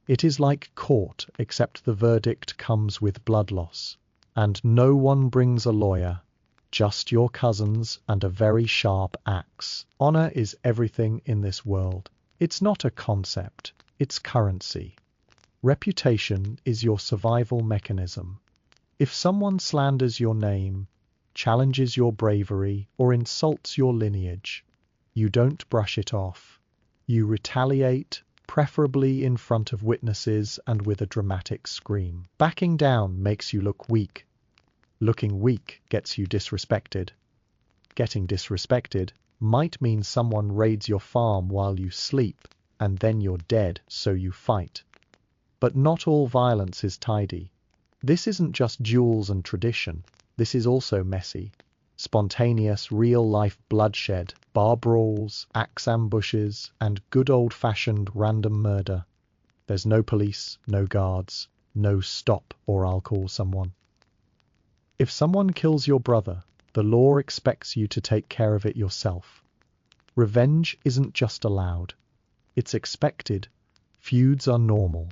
It is like court, except the verdict comes with blood loss. And no one brings a lawyer. Just your cousins and a very sharp axe. Honor is everything in this world. It's not a concept, it's currency. Reputation is your survival mechanism. If someone slanders your name, challenges your bravery, or insults your lineage, you don't brush it off. You retaliate, preferably in front of witnesses and with a dramatic scream. Backing down makes you look weak. Looking weak gets you disrespected. Getting disrespected might mean someone raids your farm while you sleep, and then you're dead, so you fight. But not all violence is tidy. This isn't just duels and tradition. This is also messy. Spontaneous, real-life bloodshed, bar brawls, axe ambushes, and good old-fashioned random murder. There's no police, no guards, no stop or I'll call someone. If someone kills your brother, the law expects you to take care of it yourself. Revenge isn't just allowed. It's expected, Feuds are normal,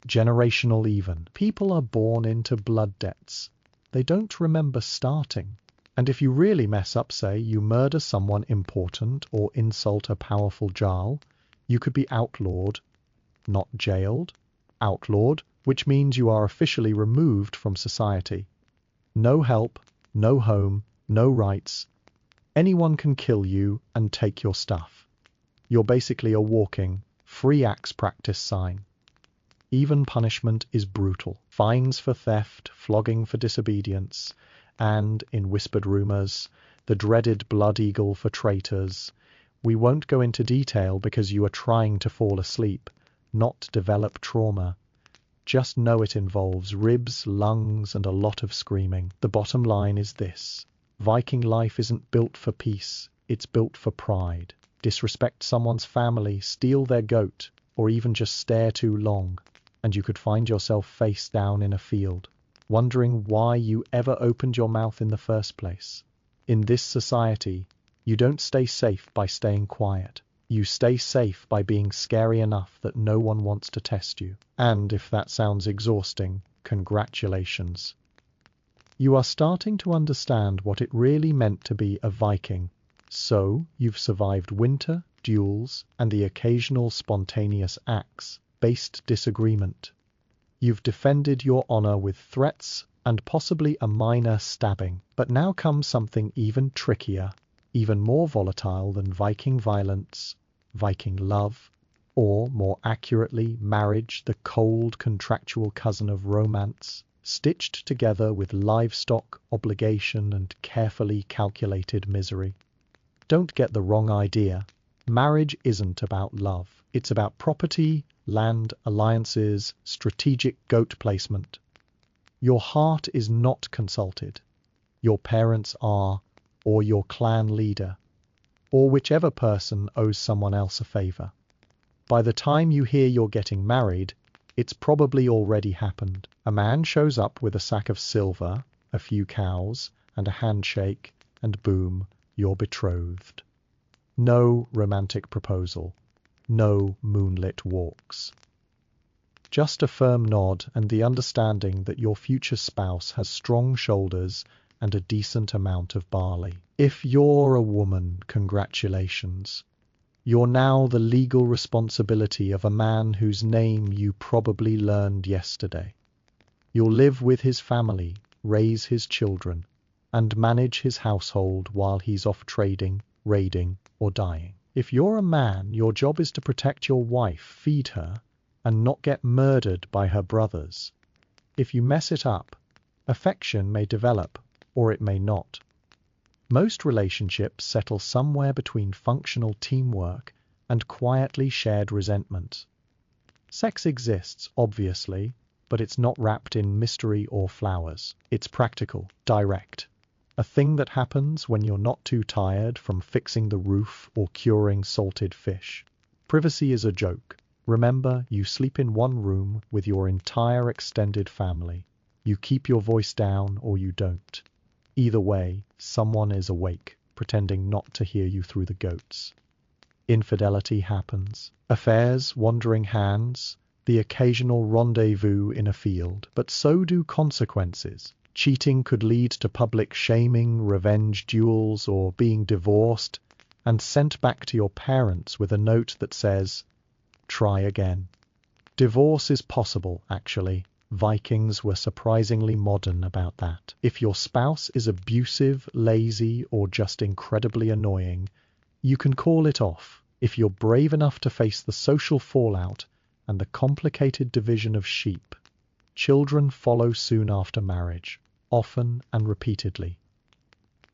generational even. People are born into blood debts. They don't remember starting. And if you really mess up, say you murder someone important or insult a powerful Jarl, you could be outlawed, not jailed. Outlawed, which means you are officially removed from society. No help, no home, no rights. Anyone can kill you and take your stuff. You're basically a walking, free axe practice sign. Even punishment is brutal. Fines for theft, flogging for disobedience, and, in whispered rumours, the dreaded blood eagle for traitors. We won't go into detail because you are trying to fall asleep, not develop trauma. Just know it involves ribs, lungs, and a lot of screaming. The bottom line is this: Viking life isn't built for peace, it's built for pride. Disrespect someone's family, steal their goat, or even just stare too long, and you could find yourself face down in a field, wondering why you ever opened your mouth in the first place. In this society, you don't stay safe by staying quiet. You stay safe by being scary enough that no one wants to test you. And if that sounds exhausting, congratulations. You are starting to understand what it really meant to be a Viking. So, you've survived winter, duels, and the occasional spontaneous axe-based disagreement. You've defended your honor with threats and possibly a minor stabbing. But now comes something even trickier, even more volatile than Viking violence, Viking love, or, more accurately, marriage, the cold, contractual cousin of romance, stitched together with livestock, obligation, and carefully calculated misery. Don't get the wrong idea. Marriage isn't about love. It's about property, land, alliances, strategic goat placement. Your heart is not consulted. Your parents are, or your clan leader, or whichever person owes someone else a favor. By the time you hear you're getting married, it's probably already happened. A man shows up with a sack of silver, a few cows, and a handshake, and boom, you're betrothed. No romantic proposal. No moonlit walks. Just a firm nod and the understanding that your future spouse has strong shoulders and a decent amount of barley. If you're a woman, congratulations. You're now the legal responsibility of a man whose name you probably learned yesterday. You'll live with his family, raise his children, and manage his household while he's off trading, raiding, or dying. If you're a man, your job is to protect your wife, feed her, and not get murdered by her brothers. If you mess it up, affection may develop, or it may not. Most relationships settle somewhere between functional teamwork and quietly shared resentment. Sex exists, obviously, but it's not wrapped in mystery or flowers. It's practical, direct. A thing that happens when you're not too tired from fixing the roof or curing salted fish. Privacy is a joke. Remember, you sleep in one room with your entire extended family. You keep your voice down or you don't. Either way, someone is awake, pretending not to hear you through the goats. Infidelity happens. Affairs, wandering hands, the occasional rendezvous in a field. But so do consequences. Cheating could lead to public shaming, revenge duels, or being divorced and sent back to your parents with a note that says, "Try again." Divorce is possible, actually. Vikings were surprisingly modern about that. If your spouse is abusive, lazy, or just incredibly annoying, you can call it off. If you're brave enough to face the social fallout and the complicated division of sheep, children follow soon after marriage, often and repeatedly.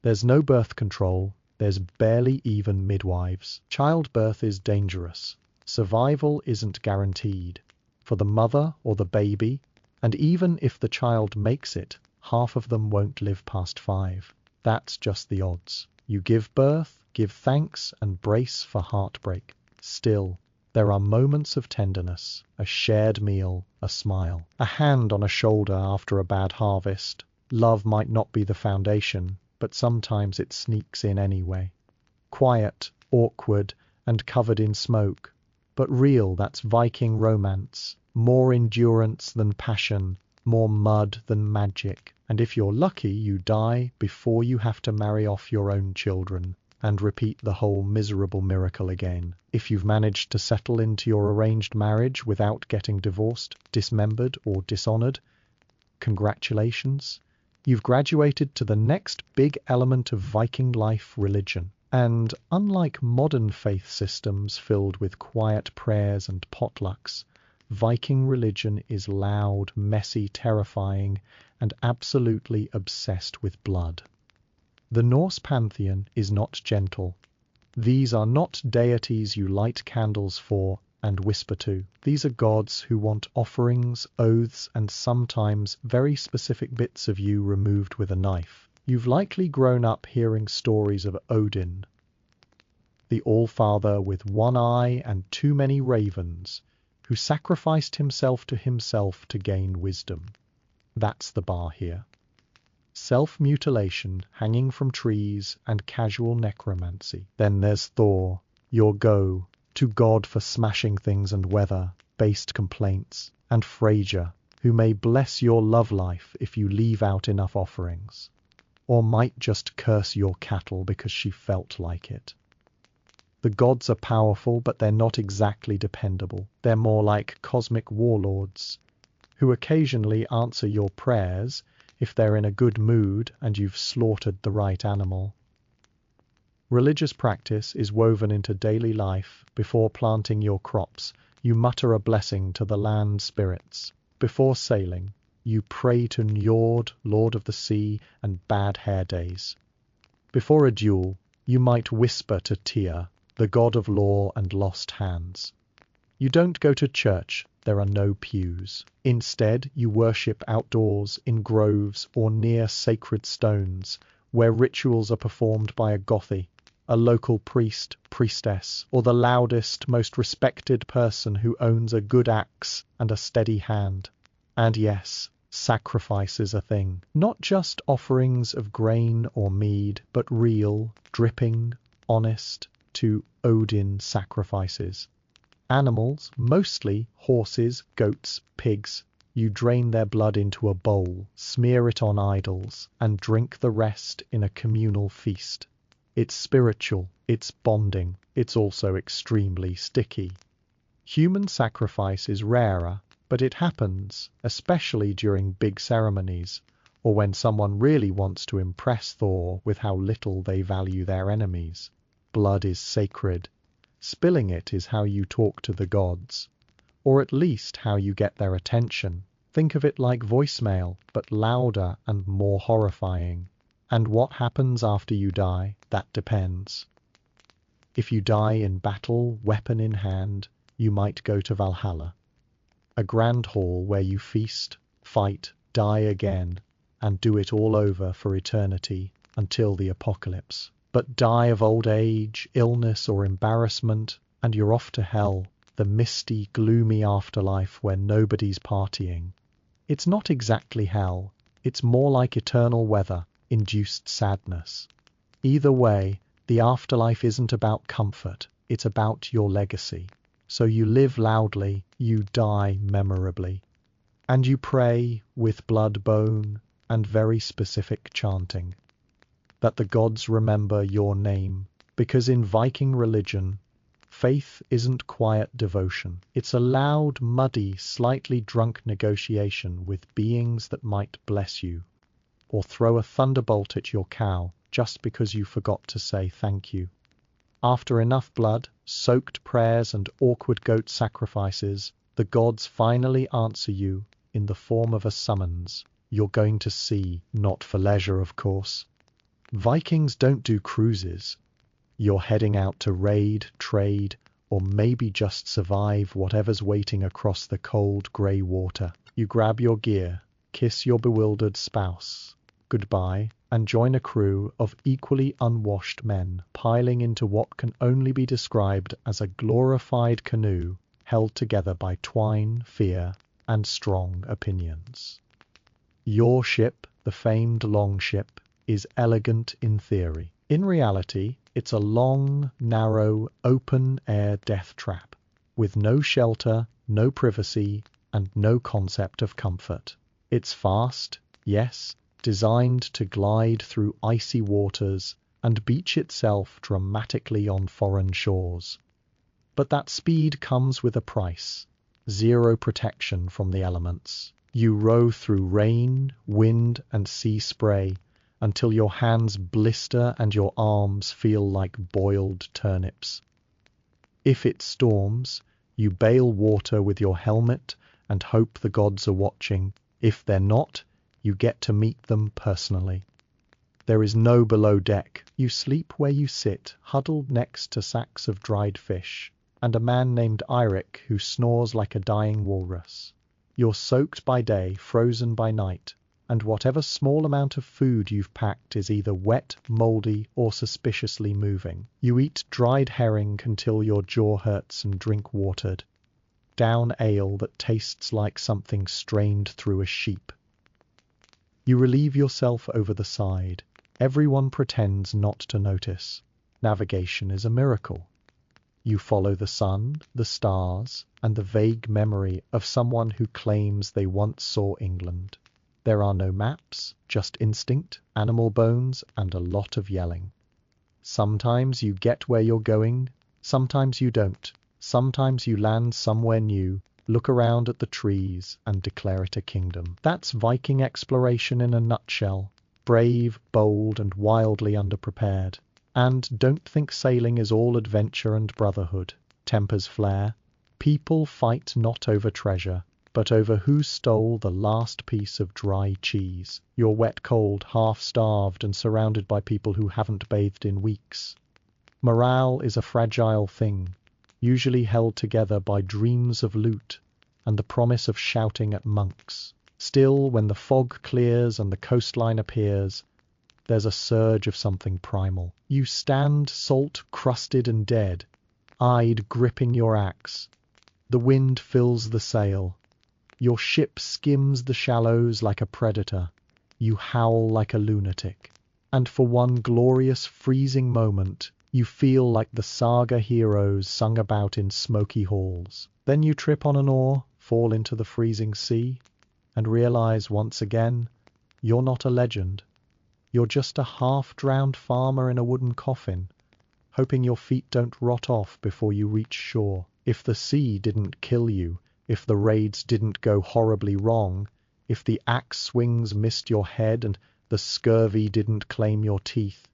There's no birth control, there's barely even midwives. Childbirth is dangerous. Survival isn't guaranteed. For the mother or the baby, and even if the child makes it, half of them won't live past 5. That's just the odds. You give birth, give thanks, and brace for heartbreak. Still, there are moments of tenderness, a shared meal, a smile, a hand on a shoulder after a bad harvest. Love might not be the foundation, but sometimes it sneaks in anyway. Quiet, awkward, and covered in smoke. but real. That's Viking romance. More endurance than passion, more mud than magic. And if you're lucky, you die before you have to marry off your own children and repeat the whole miserable miracle again. If you've managed to settle into your arranged marriage without getting divorced, dismembered, or dishonored, congratulations. You've graduated to the next big element of Viking life, religion. And unlike modern faith systems filled with quiet prayers and potlucks, Viking religion is loud, messy, terrifying, and absolutely obsessed with blood. The Norse pantheon is not gentle. These are not deities you light candles for and whisper to. These are gods who want offerings, oaths, and sometimes very specific bits of you removed with a knife. You've likely grown up hearing stories of Odin, the All-Father with one eye and too many ravens, who sacrificed himself to gain wisdom. That's the bar here. Self-mutilation, hanging from trees, and casual necromancy. Then there's Thor, your go-to god for smashing things and weather-based complaints, and Frasier, who may bless your love life if you leave out enough offerings, or might just curse your cattle because she felt like it. The gods are powerful, but they're not exactly dependable. They're more like cosmic warlords, who occasionally answer your prayers if they're in a good mood and you've slaughtered the right animal. Religious practice is woven into daily life. Before planting your crops, you mutter a blessing to the land spirits. Before sailing, you pray to Njord, Lord of the Sea and Bad Hair Days. Before a duel, you might whisper to Tyr, the god of law and lost hands. You don't go to church, there are no pews. Instead, you worship outdoors, in groves, or near sacred stones, where rituals are performed by a gothy, a local priest, priestess, or the loudest, most respected person who owns a good axe and a steady hand. And yes, sacrifice is a thing. Not just offerings of grain or mead, but real, dripping, honest, to Odin sacrifices. Animals, mostly horses, goats, pigs, you drain their blood into a bowl, smear it on idols, and drink the rest in a communal feast. It's spiritual, it's bonding, it's also extremely sticky. Human sacrifice is rarer, but it happens, especially during big ceremonies, or when someone really wants to impress Thor with how little they value their enemies. Blood is sacred. Spilling it is how you talk to the gods, or at least how you get their attention. Think of it like voicemail, but louder and more horrifying. And what happens after you die, that depends. If you die in battle, weapon in hand, you might go to Valhalla, a grand hall where you feast, fight, die again, and do it all over for eternity until the apocalypse. But die of old age, illness, or embarrassment, and you're off to hell, the misty, gloomy afterlife where nobody's partying. It's not exactly hell, it's more like eternal weather-induced sadness. Either way, the afterlife isn't about comfort, it's about your legacy. So you live loudly, you die memorably. And you pray with blood, bone, and very specific chanting, that the gods remember your name, because in Viking religion, faith isn't quiet devotion. It's a loud, muddy, slightly drunk negotiation with beings that might bless you, or throw a thunderbolt at your cow just because you forgot to say thank you. After enough blood, soaked prayers, and awkward goat sacrifices, the gods finally answer you in the form of a summons. You're going to sea, not for leisure, of course. Vikings don't do cruises. You're heading out to raid, trade, or maybe just survive whatever's waiting across the cold grey water. You grab your gear, kiss your bewildered spouse goodbye, and join a crew of equally unwashed men piling into what can only be described as a glorified canoe held together by twine, fear, and strong opinions. Your ship, the famed Longship, is elegant in theory. In reality, it's a long, narrow, open-air death trap. with no shelter, no privacy, and no concept of comfort. It's fast, yes, designed to glide through icy waters and beach itself dramatically on foreign shores. But that speed comes with a price: zero protection from the elements. You row through rain, wind, and sea spray until your hands blister and your arms feel like boiled turnips. If it storms, you bail water with your helmet and hope the gods are watching. If they're not, you get to meet them personally. There is no below deck. You sleep where you sit, huddled next to sacks of dried fish, and a man named Eirik who snores like a dying walrus. You're soaked by day, frozen by night, and whatever small amount of food you've packed is either wet, mouldy, or suspiciously moving. You eat dried herring until your jaw hurts and drink watered down ale that tastes like something strained through a sheep. You relieve yourself over the side. Everyone pretends not to notice. Navigation is a miracle. You follow the sun, the stars, and the vague memory of someone who claims they once saw England. There are no maps, just instinct, animal bones, and a lot of yelling. Sometimes you get where you're going, sometimes you don't. Sometimes you land somewhere new, look around at the trees, and declare it a kingdom. That's Viking exploration in a nutshell. Brave, bold, and wildly underprepared. And don't think sailing is all adventure and brotherhood. Tempers flare. People fight not over treasure, but over who stole the last piece of dry cheese. You're wet, cold, half-starved, and surrounded by people who haven't bathed in weeks. Morale is a fragile thing, usually held together by dreams of loot and the promise of shouting at monks. Still, when the fog clears and the coastline appears, there's a surge of something primal. You stand salt-crusted and dead, eyed gripping your axe. The wind fills the sail. Your ship skims the shallows like a predator. You howl like a lunatic. And for one glorious freezing moment, you feel like the saga heroes sung about in smoky halls. Then you trip on an oar, fall into the freezing sea, and realize once again, you're not a legend. You're just a half-drowned farmer in a wooden coffin, hoping your feet don't rot off before you reach shore. If the sea didn't kill you, if the raids didn't go horribly wrong, if the axe swings missed your head and the scurvy didn't claim your teeth,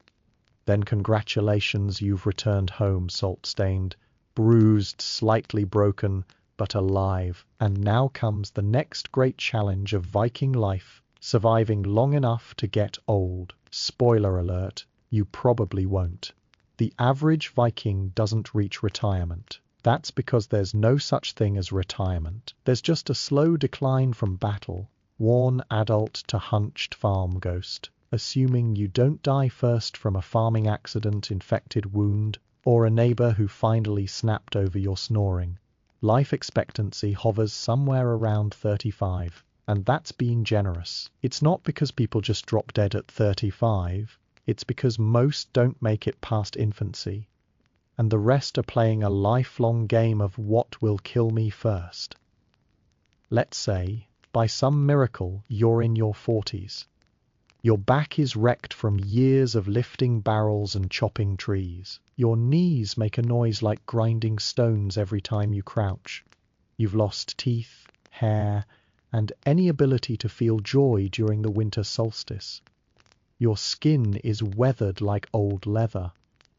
then congratulations, you've returned home salt-stained, bruised, slightly broken, but alive. And now comes the next great challenge of Viking life, surviving long enough to get old. Spoiler alert, you probably won't. The average Viking doesn't reach retirement. That's because there's no such thing as retirement. There's just a slow decline from battle, worn adult to hunched farm ghost, assuming you don't die first from a farming accident, infected wound, or a neighbor who finally snapped over your snoring. Life expectancy hovers somewhere around 35, and that's being generous. It's not because people just drop dead at 35, it's because most don't make it past infancy, and the rest are playing a lifelong game of what will kill me first. Let's say, by some miracle, you're in your 40s. Your back is wrecked from years of lifting barrels and chopping trees. Your knees make a noise like grinding stones every time you crouch. You've lost teeth, hair, and any ability to feel joy during the winter solstice. Your skin is weathered like old leather.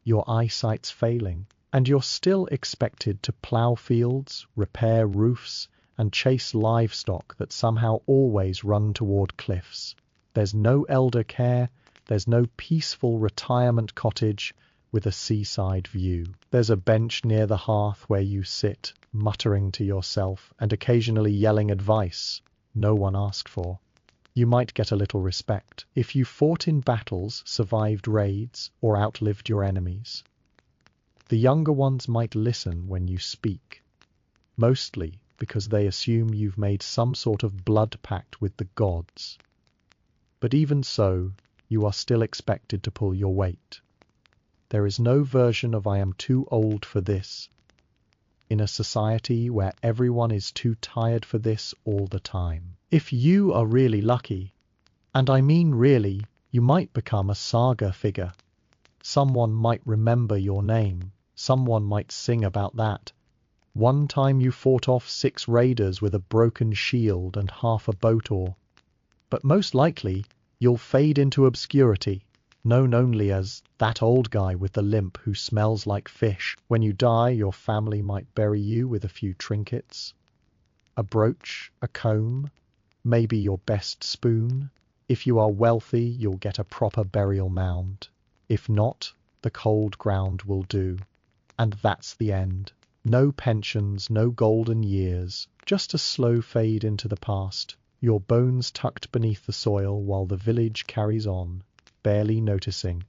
Your eyesight's failing, and you're still expected to plough fields, repair roofs, and chase livestock that somehow always run toward cliffs. There's no elder care, there's no peaceful retirement cottage with a seaside view. There's a bench near the hearth where you sit, muttering to yourself and occasionally yelling advice no one asked for. You might get a little respect if you fought in battles, survived raids, or outlived your enemies. The younger ones might listen when you speak, mostly because they assume you've made some sort of blood pact with the gods. But even so, you are still expected to pull your weight. There is no version of I am too old for this. in a society where everyone is too tired for this all the time. If you are really lucky, and I mean really, you might become a saga figure. Someone might remember your name. Someone might sing about that. One time you fought off 6 raiders with a broken shield and half a boat oar. But most likely, you'll fade into obscurity, known only as that old guy with the limp who smells like fish. When you die, your family might bury you with a few trinkets. A brooch, a comb, maybe your best spoon. If you are wealthy, you'll get a proper burial mound. If not, the cold ground will do. And that's the end. No pensions, no golden years, just a slow fade into the past. Your bones tucked beneath the soil while the village carries on, barely noticing.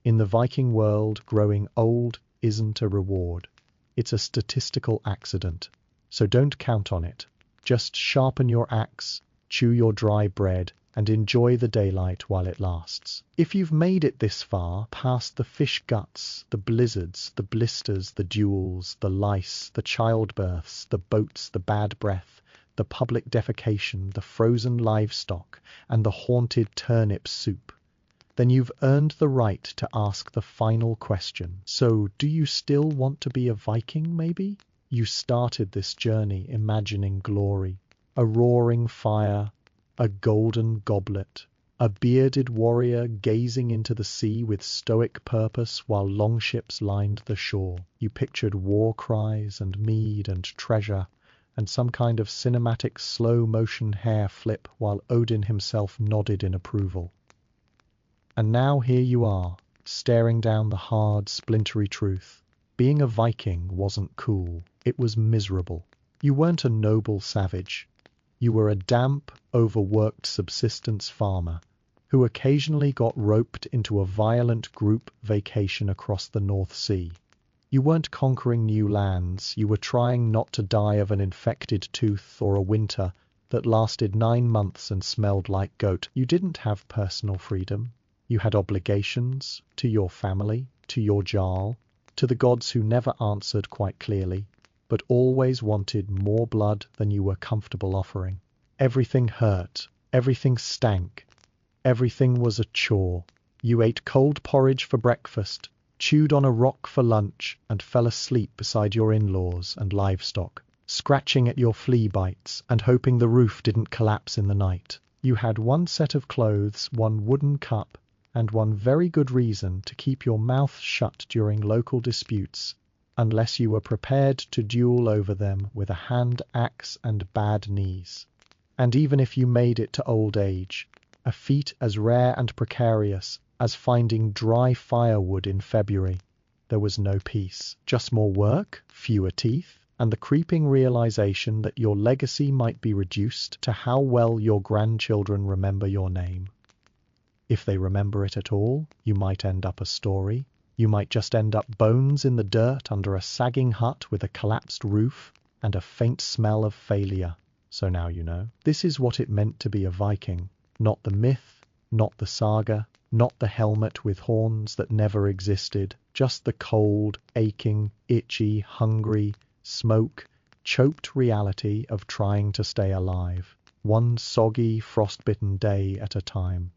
In the Viking world, growing old isn't a reward. It's a statistical accident. So don't count on it. Just sharpen your axe, chew your dry bread, and enjoy the daylight while it lasts. If you've made it this far, past the fish guts, the blizzards, the blisters, the duels, the lice, the childbirths, the boats, the bad breath, the public defecation, the frozen livestock, and the haunted turnip soup, then you've earned the right to ask the final question. So, do you still want to be a Viking, maybe? You started this journey imagining glory, a roaring fire, a golden goblet, a bearded warrior gazing into the sea with stoic purpose while longships lined the shore. You pictured war cries and mead and treasure, and some kind of cinematic slow-motion hair flip while Odin himself nodded in approval. And now here you are, staring down the hard, splintery truth. Being a Viking wasn't cool. It was miserable. You weren't a noble savage. You were a damp, overworked subsistence farmer who occasionally got roped into a violent group vacation across the North Sea. You weren't conquering new lands. You were trying not to die of an infected tooth or a winter that lasted 9 months and smelled like goat. You didn't have personal freedom. You had obligations to your family, to your jarl, to the gods who never answered quite clearly, but always wanted more blood than you were comfortable offering. Everything hurt, everything stank, everything was a chore. You ate cold porridge for breakfast, chewed on a rock for lunch, and fell asleep beside your in-laws and livestock, scratching at your flea bites and hoping the roof didn't collapse in the night. You had one set of clothes, one wooden cup, and one very good reason to keep your mouth shut during local disputes, unless you were prepared to duel over them with a hand axe and bad knees. And even if you made it to old age, a feat as rare and precarious as finding dry firewood in February, there was no peace. Just more work, fewer teeth, and the creeping realization that your legacy might be reduced to how well your grandchildren remember your name. If they remember it at all, you might end up a story. You might just end up bones in the dirt under a sagging hut with a collapsed roof and a faint smell of failure. So now you know. This is what it meant to be a Viking. Not the myth, not the saga, not the helmet with horns that never existed. Just the cold, aching, itchy, hungry, smoke, choked reality of trying to stay alive. One soggy, frostbitten day at a time.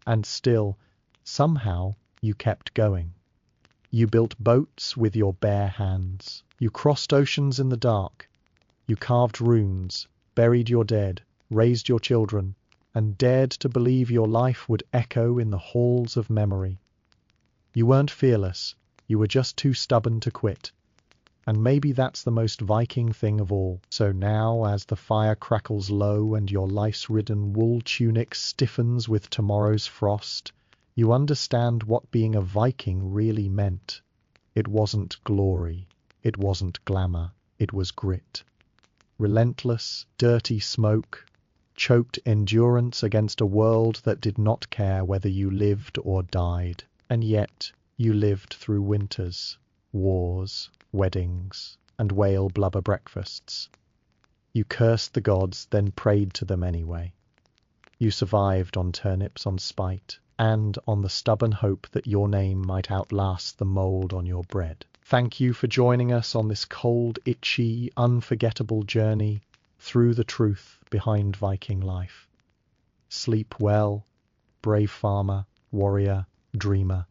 And still, somehow, you kept going. You built boats with your bare hands. You crossed oceans in the dark. You carved runes, buried your dead, raised your children, and dared to believe your life would echo in the halls of memory. You weren't fearless. You were just too stubborn to quit. And maybe that's the most Viking thing of all. So now, as the fire crackles low and your lice-ridden wool tunic stiffens with tomorrow's frost, you understand what being a Viking really meant. It wasn't glory. It wasn't glamour. It was grit. Relentless, dirty smoke, choked endurance against a world that did not care whether you lived or died. And yet, you lived through winters, wars, weddings, and whale blubber breakfasts. You cursed the gods, then prayed to them anyway. You survived on turnips on spite, and on the stubborn hope that your name might outlast the mold on your bread. Thank you for joining us on this cold, itchy, unforgettable journey through the truth behind Viking life. Sleep well, brave farmer, warrior, dreamer.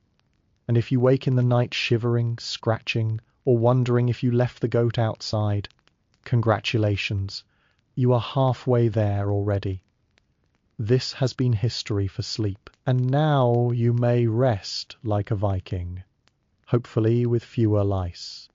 And if you wake in the night shivering, scratching, or wondering if you left the goat outside, congratulations, you are halfway there already. This has been history for sleep, and now you may rest like a Viking, hopefully with fewer lice.